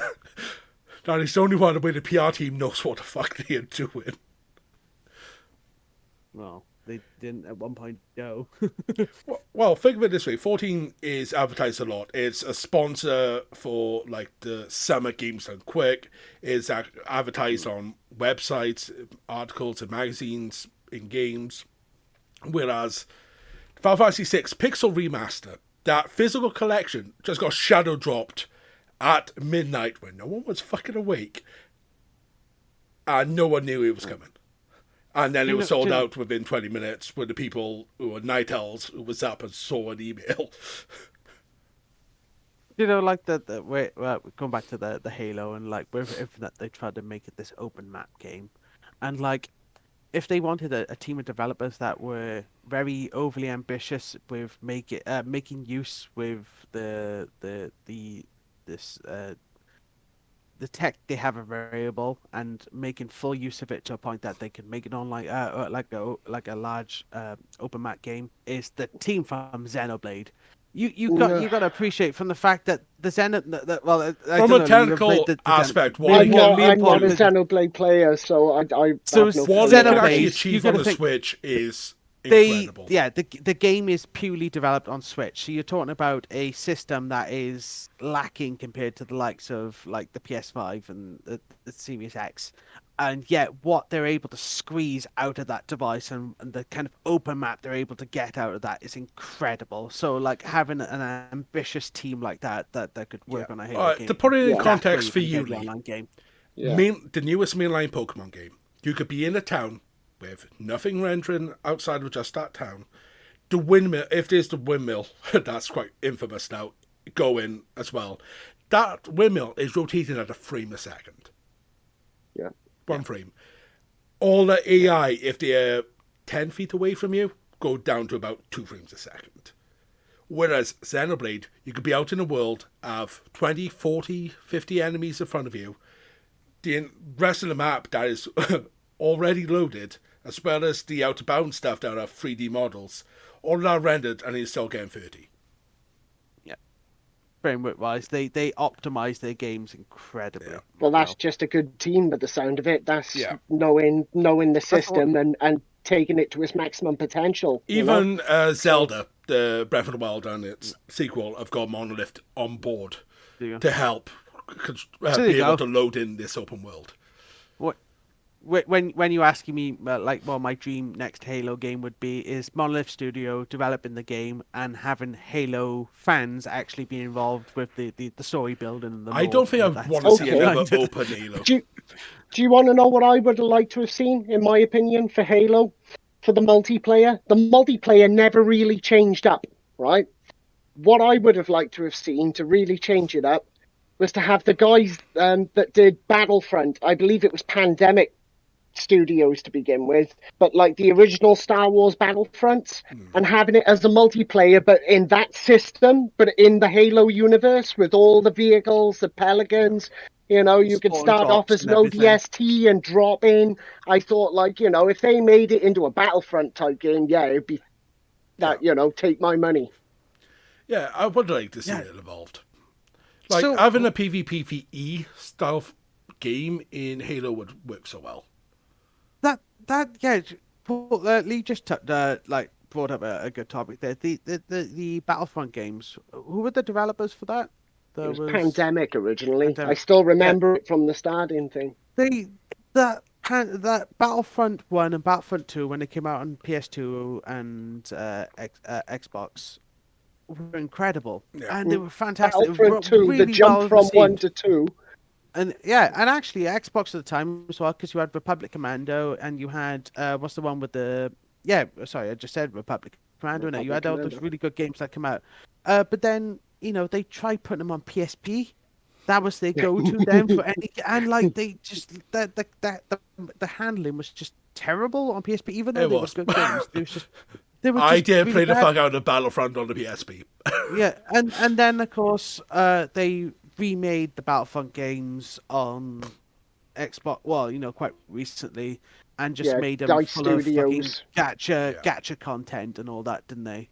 That is the only one where the PR team knows what the fuck they are doing. Well, they didn't at one point know. Well, think of it this way. 14 is advertised a lot. It's a sponsor for, like, the Summer Games Done Quick. It's advertised on websites, articles, and magazines, in games. Whereas Final Fantasy VI Pixel Remaster, that physical collection just got shadow dropped at midnight when no one was fucking awake, and no one knew it was coming. And then it was sold out within 20 minutes with the people who were night owls who was up and saw an email. You know, like going back to the Halo, and like with Infinite, they tried to make it this open map game, and like if they wanted a team of developers that were very overly ambitious with making use with the tech they have available and making full use of it to a point that they can make it on like a large open map game, is the team from Xenoblade. You got to appreciate from the fact that the from a technical aspect, I'm not a Xenoblade player, so I so have no what they can actually achieve on the Switch is incredible. The game is purely developed on Switch, so you're talking about a system that is lacking compared to the likes of like the PS5 and the Series X, and yet what they're able to squeeze out of that device and the kind of open map they're able to get out of that is incredible. So like having an ambitious team like that could work on a Halo game. To put it in context for you, Lee, game. the newest mainline Pokemon game, you could be in a town with nothing rendering outside of just that town. The windmill, if there's the windmill, that's quite infamous now, going as well. That windmill is rotating at a frame a second. Yeah. One frame. All the AI, if they're 10 feet away from you, go down to about 2 frames a second. Whereas Xenoblade, you could be out in the world, have 20, 40, 50 enemies in front of you. The rest of the map that is already loaded, as well as the out-of-bound stuff that are 3D models, all that rendered, and you're still getting 30. Yeah. Framework-wise, they optimize their games incredibly. Yeah. Well, that's just a good team by the sound of it. That's knowing the system and taking it to its maximum potential. Even Zelda, the Breath of the Wild and its sequel, have got Monolith on board to help be able to load in this open world. When you're asking me, my dream next Halo game would be is Monolith Studio developing the game and having Halo fans actually be involved with the story building. And I don't think I want to see another open Halo. Do you want to know what I would have liked to have seen, in my opinion, for Halo? For the multiplayer? The multiplayer never really changed up, right? What I would have liked to have seen to really change it up was to have the guys that did Battlefront, I believe it was Pandemic Studios to begin with, but like the original Star Wars Battlefronts, and having it as a multiplayer, but in that system, but in the Halo universe with all the vehicles, the Pelicans, you could start off as an ODST and drop in. I thought, if they made it into a Battlefront type game, it'd be that, take my money. Yeah, I would like to see it evolved. Having a PvPvE style game in Halo would work so well. Lee just brought up a good topic there. The Battlefront games. Who were the developers for that? It was Pandemic originally. Pandemic. I still remember it from the starting thing. That Battlefront 1 and Battlefront 2, when they came out on PS2 and Xbox, were incredible, and they were fantastic. Battlefront 2, really the jump from 1 to 2. And actually Xbox at the time as well, because you had Republic Commando and you had what's the one with the I just said Republic Commando. You had all those really good games that come out, but then they tried putting them on PSP. That was their go-to then for any, and they just the handling was just terrible on PSP. Even though they were good games, I did play the fuck out of Battlefront on the PSP. and then of course they remade the Battlefront games on Xbox. Well, quite recently, and just made them Dice full Studios. of fucking gacha content and all that, didn't they?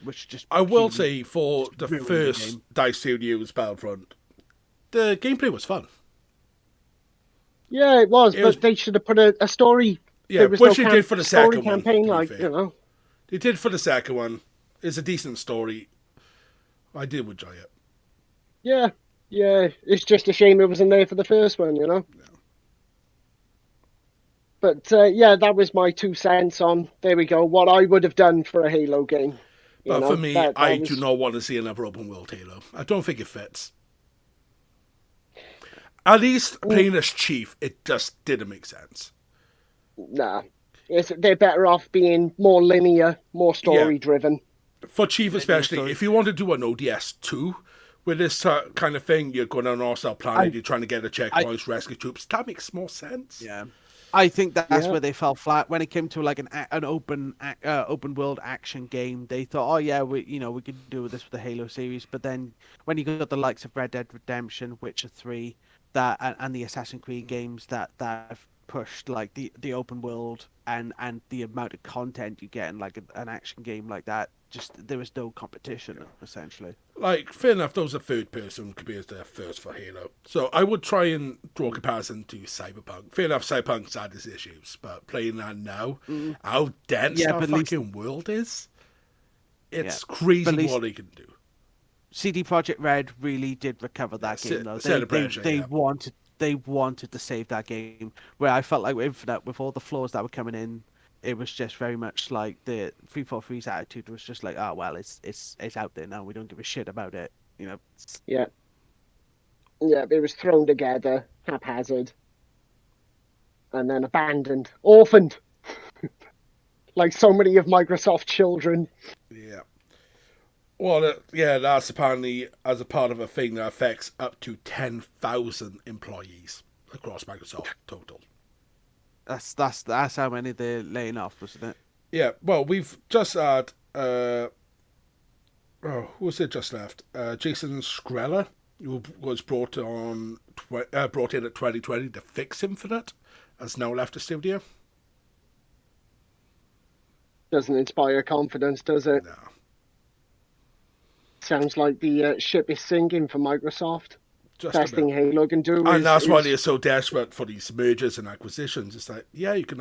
Which just I will say for the first Dice Studios Battlefront, the gameplay was fun. Yeah, it was, but they should have put a story. Yeah, which they did for the second campaign, one. They did for the second one. It's a decent story. I did enjoy it. Yeah. It's just a shame it wasn't there for the first one, Yeah. But that was my 2 cents on. There we go. What I would have done for a Halo game. But for me, I do was... not want to see another open world Halo. I don't think it fits. At least playing as Chief, it just didn't make sense. Nah. They're better off being more linear, more story-driven. For Chief especially, if you want to do an ODS 2 with this kind of thing, you're going on an hostile planet, you're trying to get the checkpoints, rescue troops, that makes more sense. Yeah. I think that's where they fell flat when it came to like an open world action game. They thought, oh yeah, we could do this with the Halo series. But then when you got the likes of Red Dead Redemption, Witcher 3, and the Assassin's Creed games that have pushed like the open world and the amount of content you get in like an action game like that, just there was no competition essentially. Like, fair enough, those are third person compared to their first for Halo. So I would try and draw a comparison to Cyberpunk. Fair enough, Cyberpunk's had its issues, but playing that now, how dense that fucking world is, it's crazy what they can do. CD Projekt Red really did recover that game though. They wanted to save that game. Where I felt like with Infinite, with all the flaws that were coming in, it was just very much like the 343's attitude was just like, oh well, it's out there now. We don't give a shit about it, you know. Yeah, it was thrown together haphazard, and then abandoned, orphaned, like so many of Microsoft's children. Yeah. Well, that's apparently as a part of a thing that affects up to 10,000 employees across Microsoft total. That's how many they're laying off, wasn't it? Yeah. Well, we've just had who was it just left? Jason Schreller, who was brought in at 2020 to fix Infinite, has now left the studio. Doesn't inspire confidence, does it? No. Sounds like the ship is sinking for Microsoft. Just Best thing Halo can do, and that's why they're so desperate for these mergers and acquisitions. It's like, yeah, you can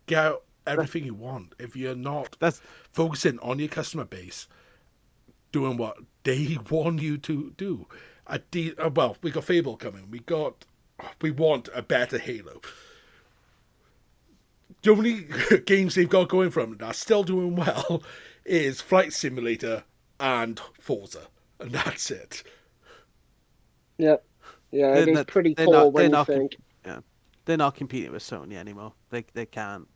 get out everything you want if you're not focusing on your customer base, doing what they want you to do. Well, we got Fable coming. We want a better Halo. The only games they've got going from it that are still doing well is Flight Simulator and Forza, and that's it. Yeah, it's pretty cool when you think. They're not competing with Sony anymore. They can't.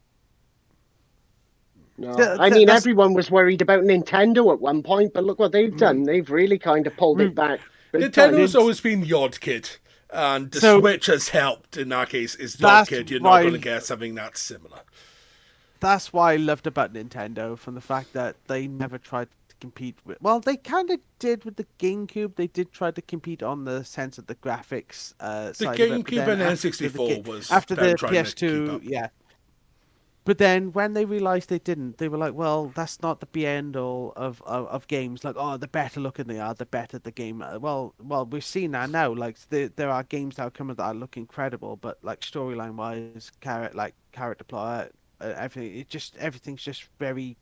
No, everyone was worried about Nintendo at one point, but look what they've done. They've really kind of pulled it back. Nintendo's always been the odd kid, and the Switch has helped in that case. Is the odd kid, you're not going to get something that's similar. That's why I loved about Nintendo, from the fact that they never tried to compete with. Well, they kind of did with the GameCube. They did try to compete on the sense of the graphics the side GameCube of it, and N64 was after the PS2. Yeah. But then when they realised they didn't, they were like, well, that's not the be end all of games. Like, oh, the better looking they are, the better the game. Well, we've seen that now. Like, there are games that are coming that look incredible, but like storyline wise, character plot, everything's just very,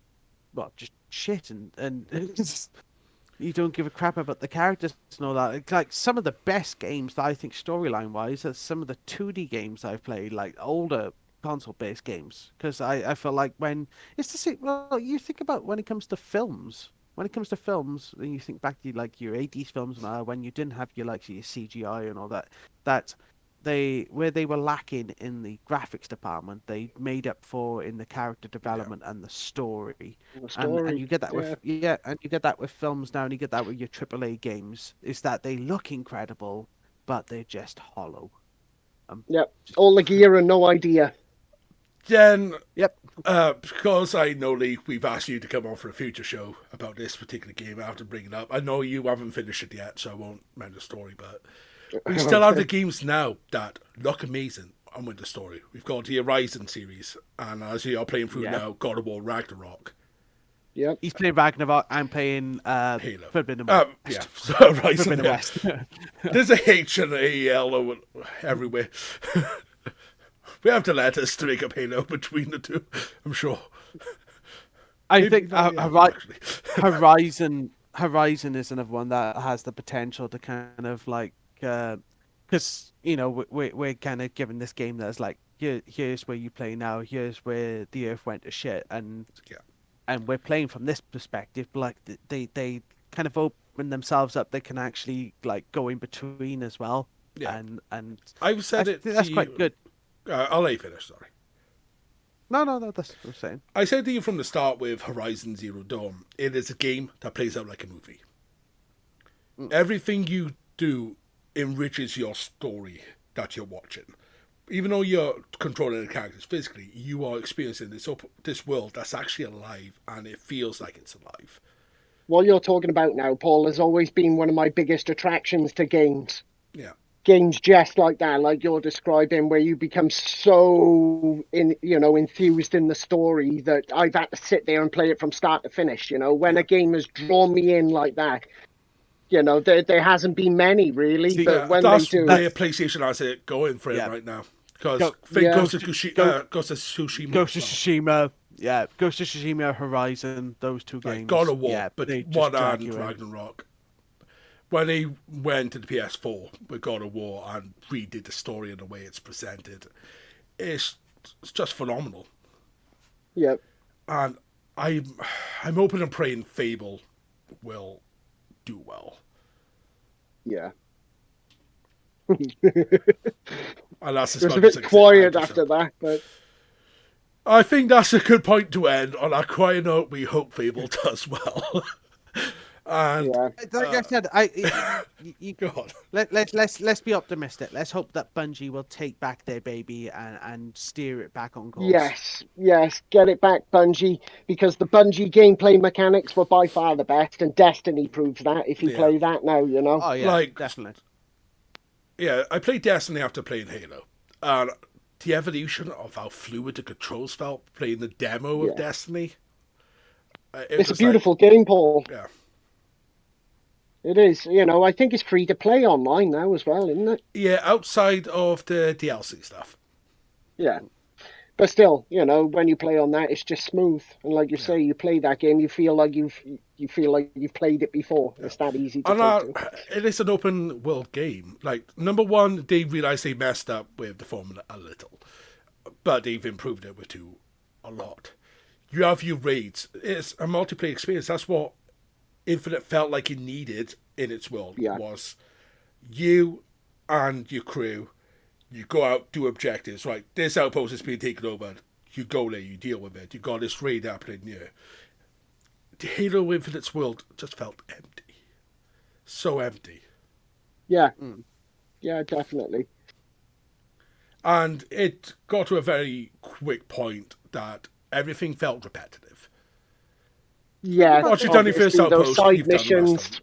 just shit, and you don't give a crap about the characters and all that. Like some of the best games that I think storyline wise are some of the 2D games I've played, like older console-based games, because I feel like when it's the same. Well, you think about when it comes to films. When it comes to films, and you think back to like your 80s films now, when you didn't have your CGI and all that, where they were lacking in the graphics department, they made up for in the character development and the story. And you get that with and you get that with films now, and you get that with your AAA games. Is that they look incredible, but they're just hollow. All the gear and no idea. Jen, because I know, Lee, we've asked you to come on for a future show about this particular game. I have to bring it up. I know you haven't finished it yet, so I won't mention the story, but we still have the games now that look amazing and with the story. We've got the Horizon series, and as you are playing through now, God of War Ragnarok. Yep. He's playing Ragnarok. I'm playing Halo. Forbidden West. Yeah, so Horizon. West. There's a H and a L everywhere. We have to let us to make up Halo between the two, I'm sure. I think Horizon is another one that has the potential to kind of like, because we're kind of given this game that's like, here's where you play now, here's where the Earth went to shit, and and we're playing from this perspective, but like they kind of open themselves up. They can actually like go in between as well, Yeah. and I've said I it think to that's you. quite good. I'll let you finish, sorry. No, that's what I'm saying. I said to you from the start with Horizon Zero Dawn, it is a game that plays out like a movie. Everything you do enriches your story that you're watching. Even though you're controlling the characters physically, you are experiencing this world that's actually alive, and it feels like it's alive. What you're talking about now, Paul, has always been one of my biggest attractions to games. Yeah. Games just like that, like you're describing, where you become so enthused in the story that I've had to sit there and play it from start to finish. When a game has drawn me in like that, there hasn't been many really, See, but Yeah, when they that's do, where PlayStation has it going for it Yeah. right now. Because Go- think yeah. Ghost of Tsushima Ghost of as well. Tsushima, yeah, Ghost of Tsushima, Horizon, those two Like games. God of War, yeah, but they just one drag and you in. Ragnarok. When they went to the PS4 with God of War and redid the story and the way it's presented, it's just phenomenal. yeah, And I'm hoping and praying Fable will do well. yeah. And that's as It was a much as bit I can say. quiet I just after hope. that, but I think that's a good point to end on a quiet note. We hope Fable does well. And yeah, Like I said, God, let's be optimistic. Let's hope that Bungie will take back their baby and steer it back on course. yes, get it back, Bungie, because the Bungie gameplay mechanics were by far the best, and Destiny proves that if you Yeah. play that now, Oh yeah, Like- definitely. yeah, I played Destiny after playing Halo, and the evolution of how fluid the controls felt playing the demo of Yeah. Destiny. It's a beautiful game, Paul. Yeah. It is. I think it's free to play online now as well, isn't it? Yeah, outside of the DLC stuff. Yeah. But still, when you play on that, it's just smooth. And like you say, you play that game, you feel like you've played it before. It's that easy to And take to. it is an open world game. Like, number one, they realised they messed up with the formula a little, but they've improved it with two a lot. You have your raids. It's a multiplayer experience. That's what Infinite felt like it needed in its world. Yeah. Was you and your crew. You go out, do objectives. Right, this outpost is being taken over. You go there, you deal with it. You got this raid happening here. The Halo Infinite's world just felt empty. So empty. Yeah. Yeah, definitely. And it got to a very quick point that everything felt repetitive. Yeah. Once you've done your first obviously, those outpost, side you've done the rest of missions. them.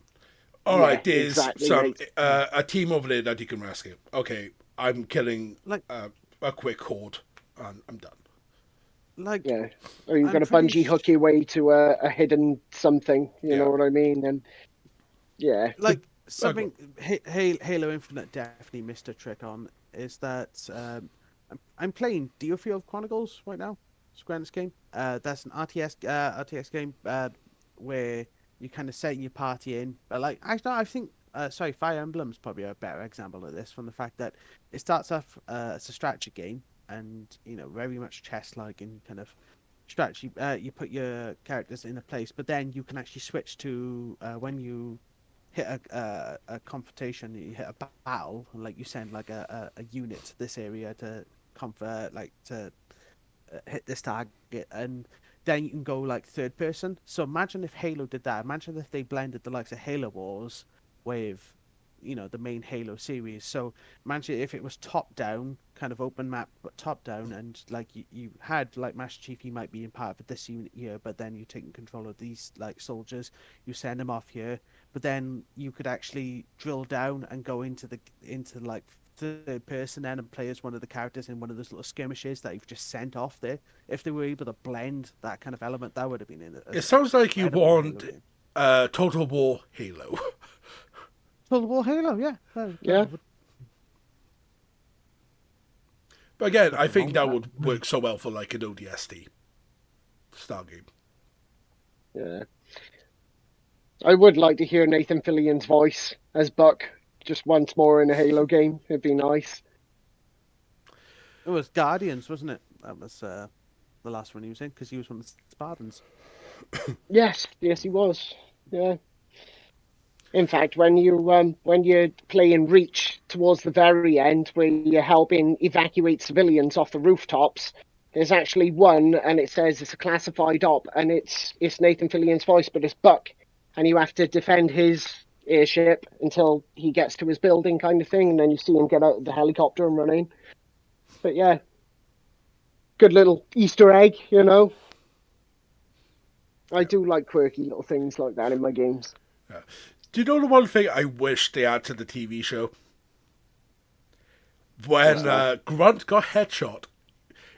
All right, Yeah, there's exactly, some mate. a team over there that you can rescue. Okay, I'm killing Like- a quick horde, and I'm done. Like Yeah. Or you're I'm going to pretty bungee hook your way to a hidden something. You Yeah. know what I mean? And yeah. like something Halo Infinite definitely missed a trick on is that I'm playing Deerfield Chronicles right now. Square Enix game. That's an RTS game where you kind of set your party in. But like I think Fire Emblem's probably a better example of this from the fact that it starts off as a strategy game and very much chess-like and kind of strategy. You put your characters in a place, but then you can actually switch to when you hit a confrontation, you hit a battle, and like you send like a unit to this area to hit this target, and then you can go like third person. So imagine if Halo did that. Imagine if they blended the likes of Halo Wars with the main Halo series. So imagine if it was top down, kind of open map, but top down, and like you had like Master Chief, he might be in part of this unit here, but then you're taking control of these like soldiers, you send them off here, but then you could actually drill down and go into like third person then and play as one of the characters in one of those little skirmishes that you've just sent off there. If they were able to blend that kind of element, that would have been in it. It sounds like you incredible want Halo game. Total War Halo. Total War Halo, yeah. Yeah. But again, I think wrong that with would work so well for like an ODST style game. Yeah. I would like to hear Nathan Fillion's voice as Buck just once more in a Halo game. It'd be nice. It was Guardians, wasn't it? That was the last one he was in because he was one of the Spartans. Yes, yes, he was. Yeah. In fact, when you're playing Reach towards the very end, where you're helping evacuate civilians off the rooftops, there's actually one, and it says it's a classified op, and it's Nathan Fillion's voice, but it's Buck, and you have to defend his airship until he gets to his building, kind of thing, and then you see him get out of the helicopter and run in. But yeah, good little Easter egg, you know. I do like quirky little things like that in my games. Do you know the one thing I wish they add to the TV show? When Grunt got headshot,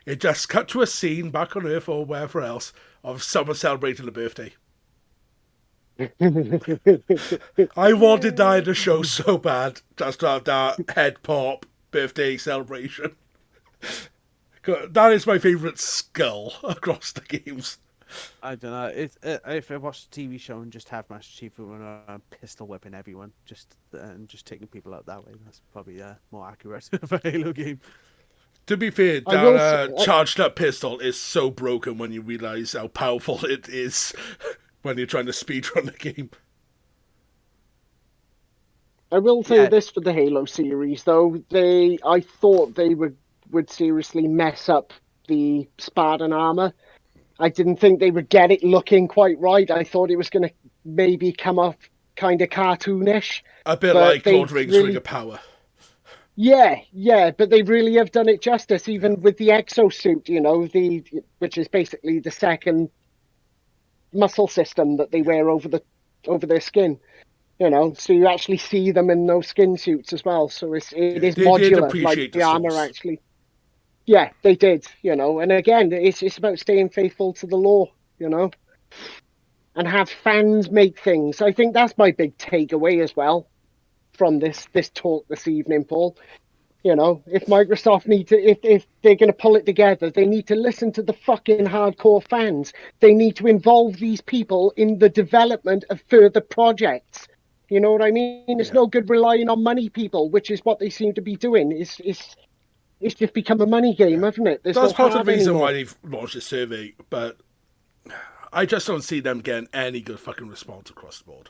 it just cut to a scene back on Earth or wherever else of someone celebrating a birthday. I wanted that in the show so bad, just to have that head pop birthday celebration. That is my favourite skull across the games. I don't know. If I watch the TV show and just have Master Chief pistol whipping everyone, and just taking people out that way, that's probably more accurate of a Halo game. To be fair, that charged up pistol is so broken when you realise how powerful it is when you're trying to speedrun the game. I will say this for the Halo series, though. I thought they would seriously mess up the Spartan armor. I didn't think they would get it looking quite right. I thought it was going to maybe come off kind of cartoonish. A bit like Lord of the Rings Ring of Power. Yeah, but they really have done it justice, even with the exosuit, you know, which is basically the second muscle system that they wear over their skin. You know, so you actually see them in those skin suits as well. So it is modular, like the armor actually. Yeah, they did, you know. And again, it's about staying faithful to the lore, you know, and have fans make things. I think that's my big takeaway as well from this talk this evening, Paul. You know, if Microsoft if they're going to pull it together, they need to listen to the fucking hardcore fans. They need to involve these people in the development of further projects. You know what I mean? It's no good relying on money people, which is what they seem to be doing. It's just become a money game, hasn't it? That's part of the reason why they've launched a survey, but I just don't see them getting any good fucking response across the board.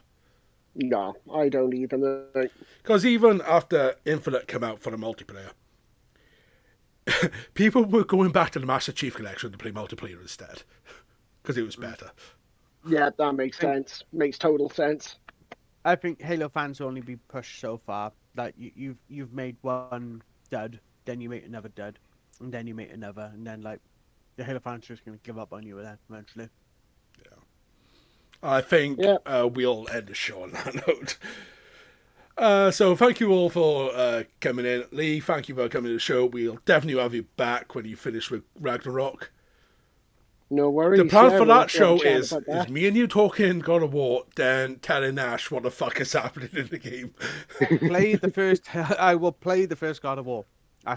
No, I don't either. Because even after Infinite came out for the multiplayer, people were going back to the Master Chief Collection to play multiplayer instead, because it was better. Yeah, that makes sense. Makes total sense. I think Halo fans will only be pushed so far. Like you've made one dud, then you make another dud, and then you make another, and then like the Halo fans are just going to give up on you then eventually. Yeah, I think we'll end the show on that note. So thank you all for coming in. Lee, thank you for coming to the show. We'll definitely have you back when you finish with Ragnarok. No worries. The plan for that show is me and you talking God of War, then telling Ash what the fuck is happening in the game. I will play the first God of War.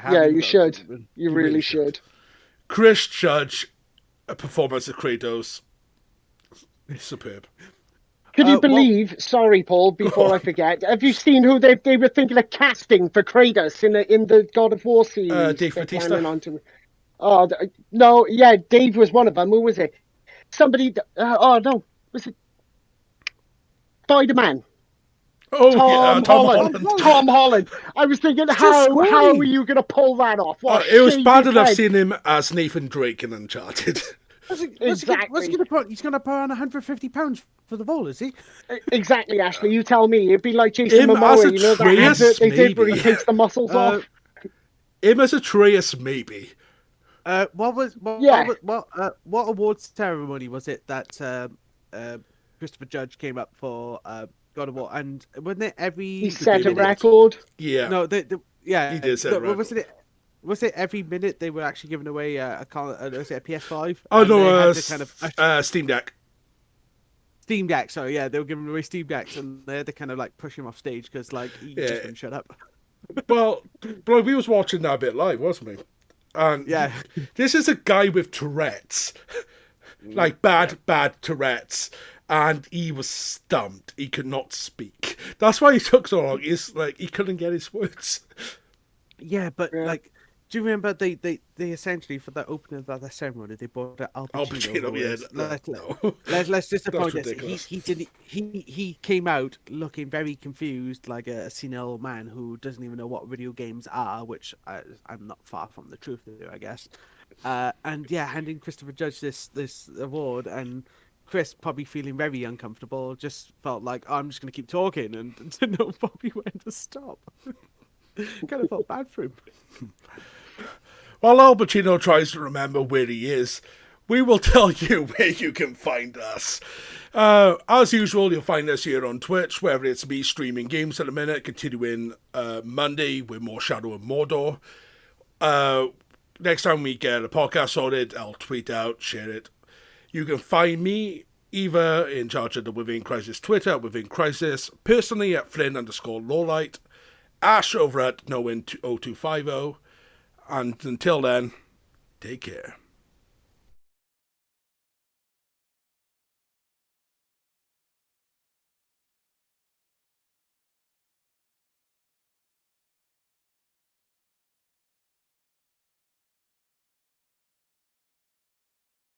You should. You really should. Chris Judge, a performance of Kratos, superb. Could you believe? Sorry, Paul. Before I forget, have you seen who they were thinking of casting for Kratos in the God of War series? Dave Bautista. Oh no, yeah, Dave was one of them. Who was it? Somebody. No, was it Spider-Man? Oh, Tom Holland. Tom Holland. I was thinking, how are you going to pull that off? It was bad enough seeing him as Nathan Drake in Uncharted. Exactly. He's going to put on £150 for the role, is he? Exactly, Ashley. You tell me. It'd be like Jason Momoa. You know that advert they did where he takes the muscles off. Him as Atreus, maybe. What awards ceremony was it that Christopher Judge came up for God of War? And wasn't it he set a record? Yeah. No, he did set a record. Was it every minute they were actually giving away a PS5? Oh no, Steam Deck. Steam Deck. Sorry, yeah, they were giving away Steam Decks, and they had to kind of like push him off stage because like he just wouldn't shut up. Well, we was watching that a bit live, wasn't we? And this is a guy with Tourette's, like bad Tourette's, and he was stumped. He could not speak. That's why he took so long. It's like he couldn't get his words. Yeah, but like Do you remember they essentially for the opening of that ceremony they brought Al Al Pacino? Pacino, who yeah, was- no. let's disappoint us. ridiculous. He came out looking very confused, like a senile man who doesn't even know what video games are, which I'm not far from the truth there, I guess. And yeah, handing Christopher Judge this award, and Chris probably feeling very uncomfortable, just felt like, oh, I'm just going to keep talking and to know probably when to stop. Kind of felt bad for him. While Al Pacino tries to remember where he is, we will tell you where you can find us. As usual, you'll find us here on Twitch, whether it's me streaming games at the minute, continuing Monday with more Shadow of Mordor. Next time we get a podcast sorted, I'll tweet out, share it. You can find me either in charge of the Within Crisis Twitter, Within Crisis, personally at Flynn_Lawlight, Ash over at Noin0250. And until then, take care.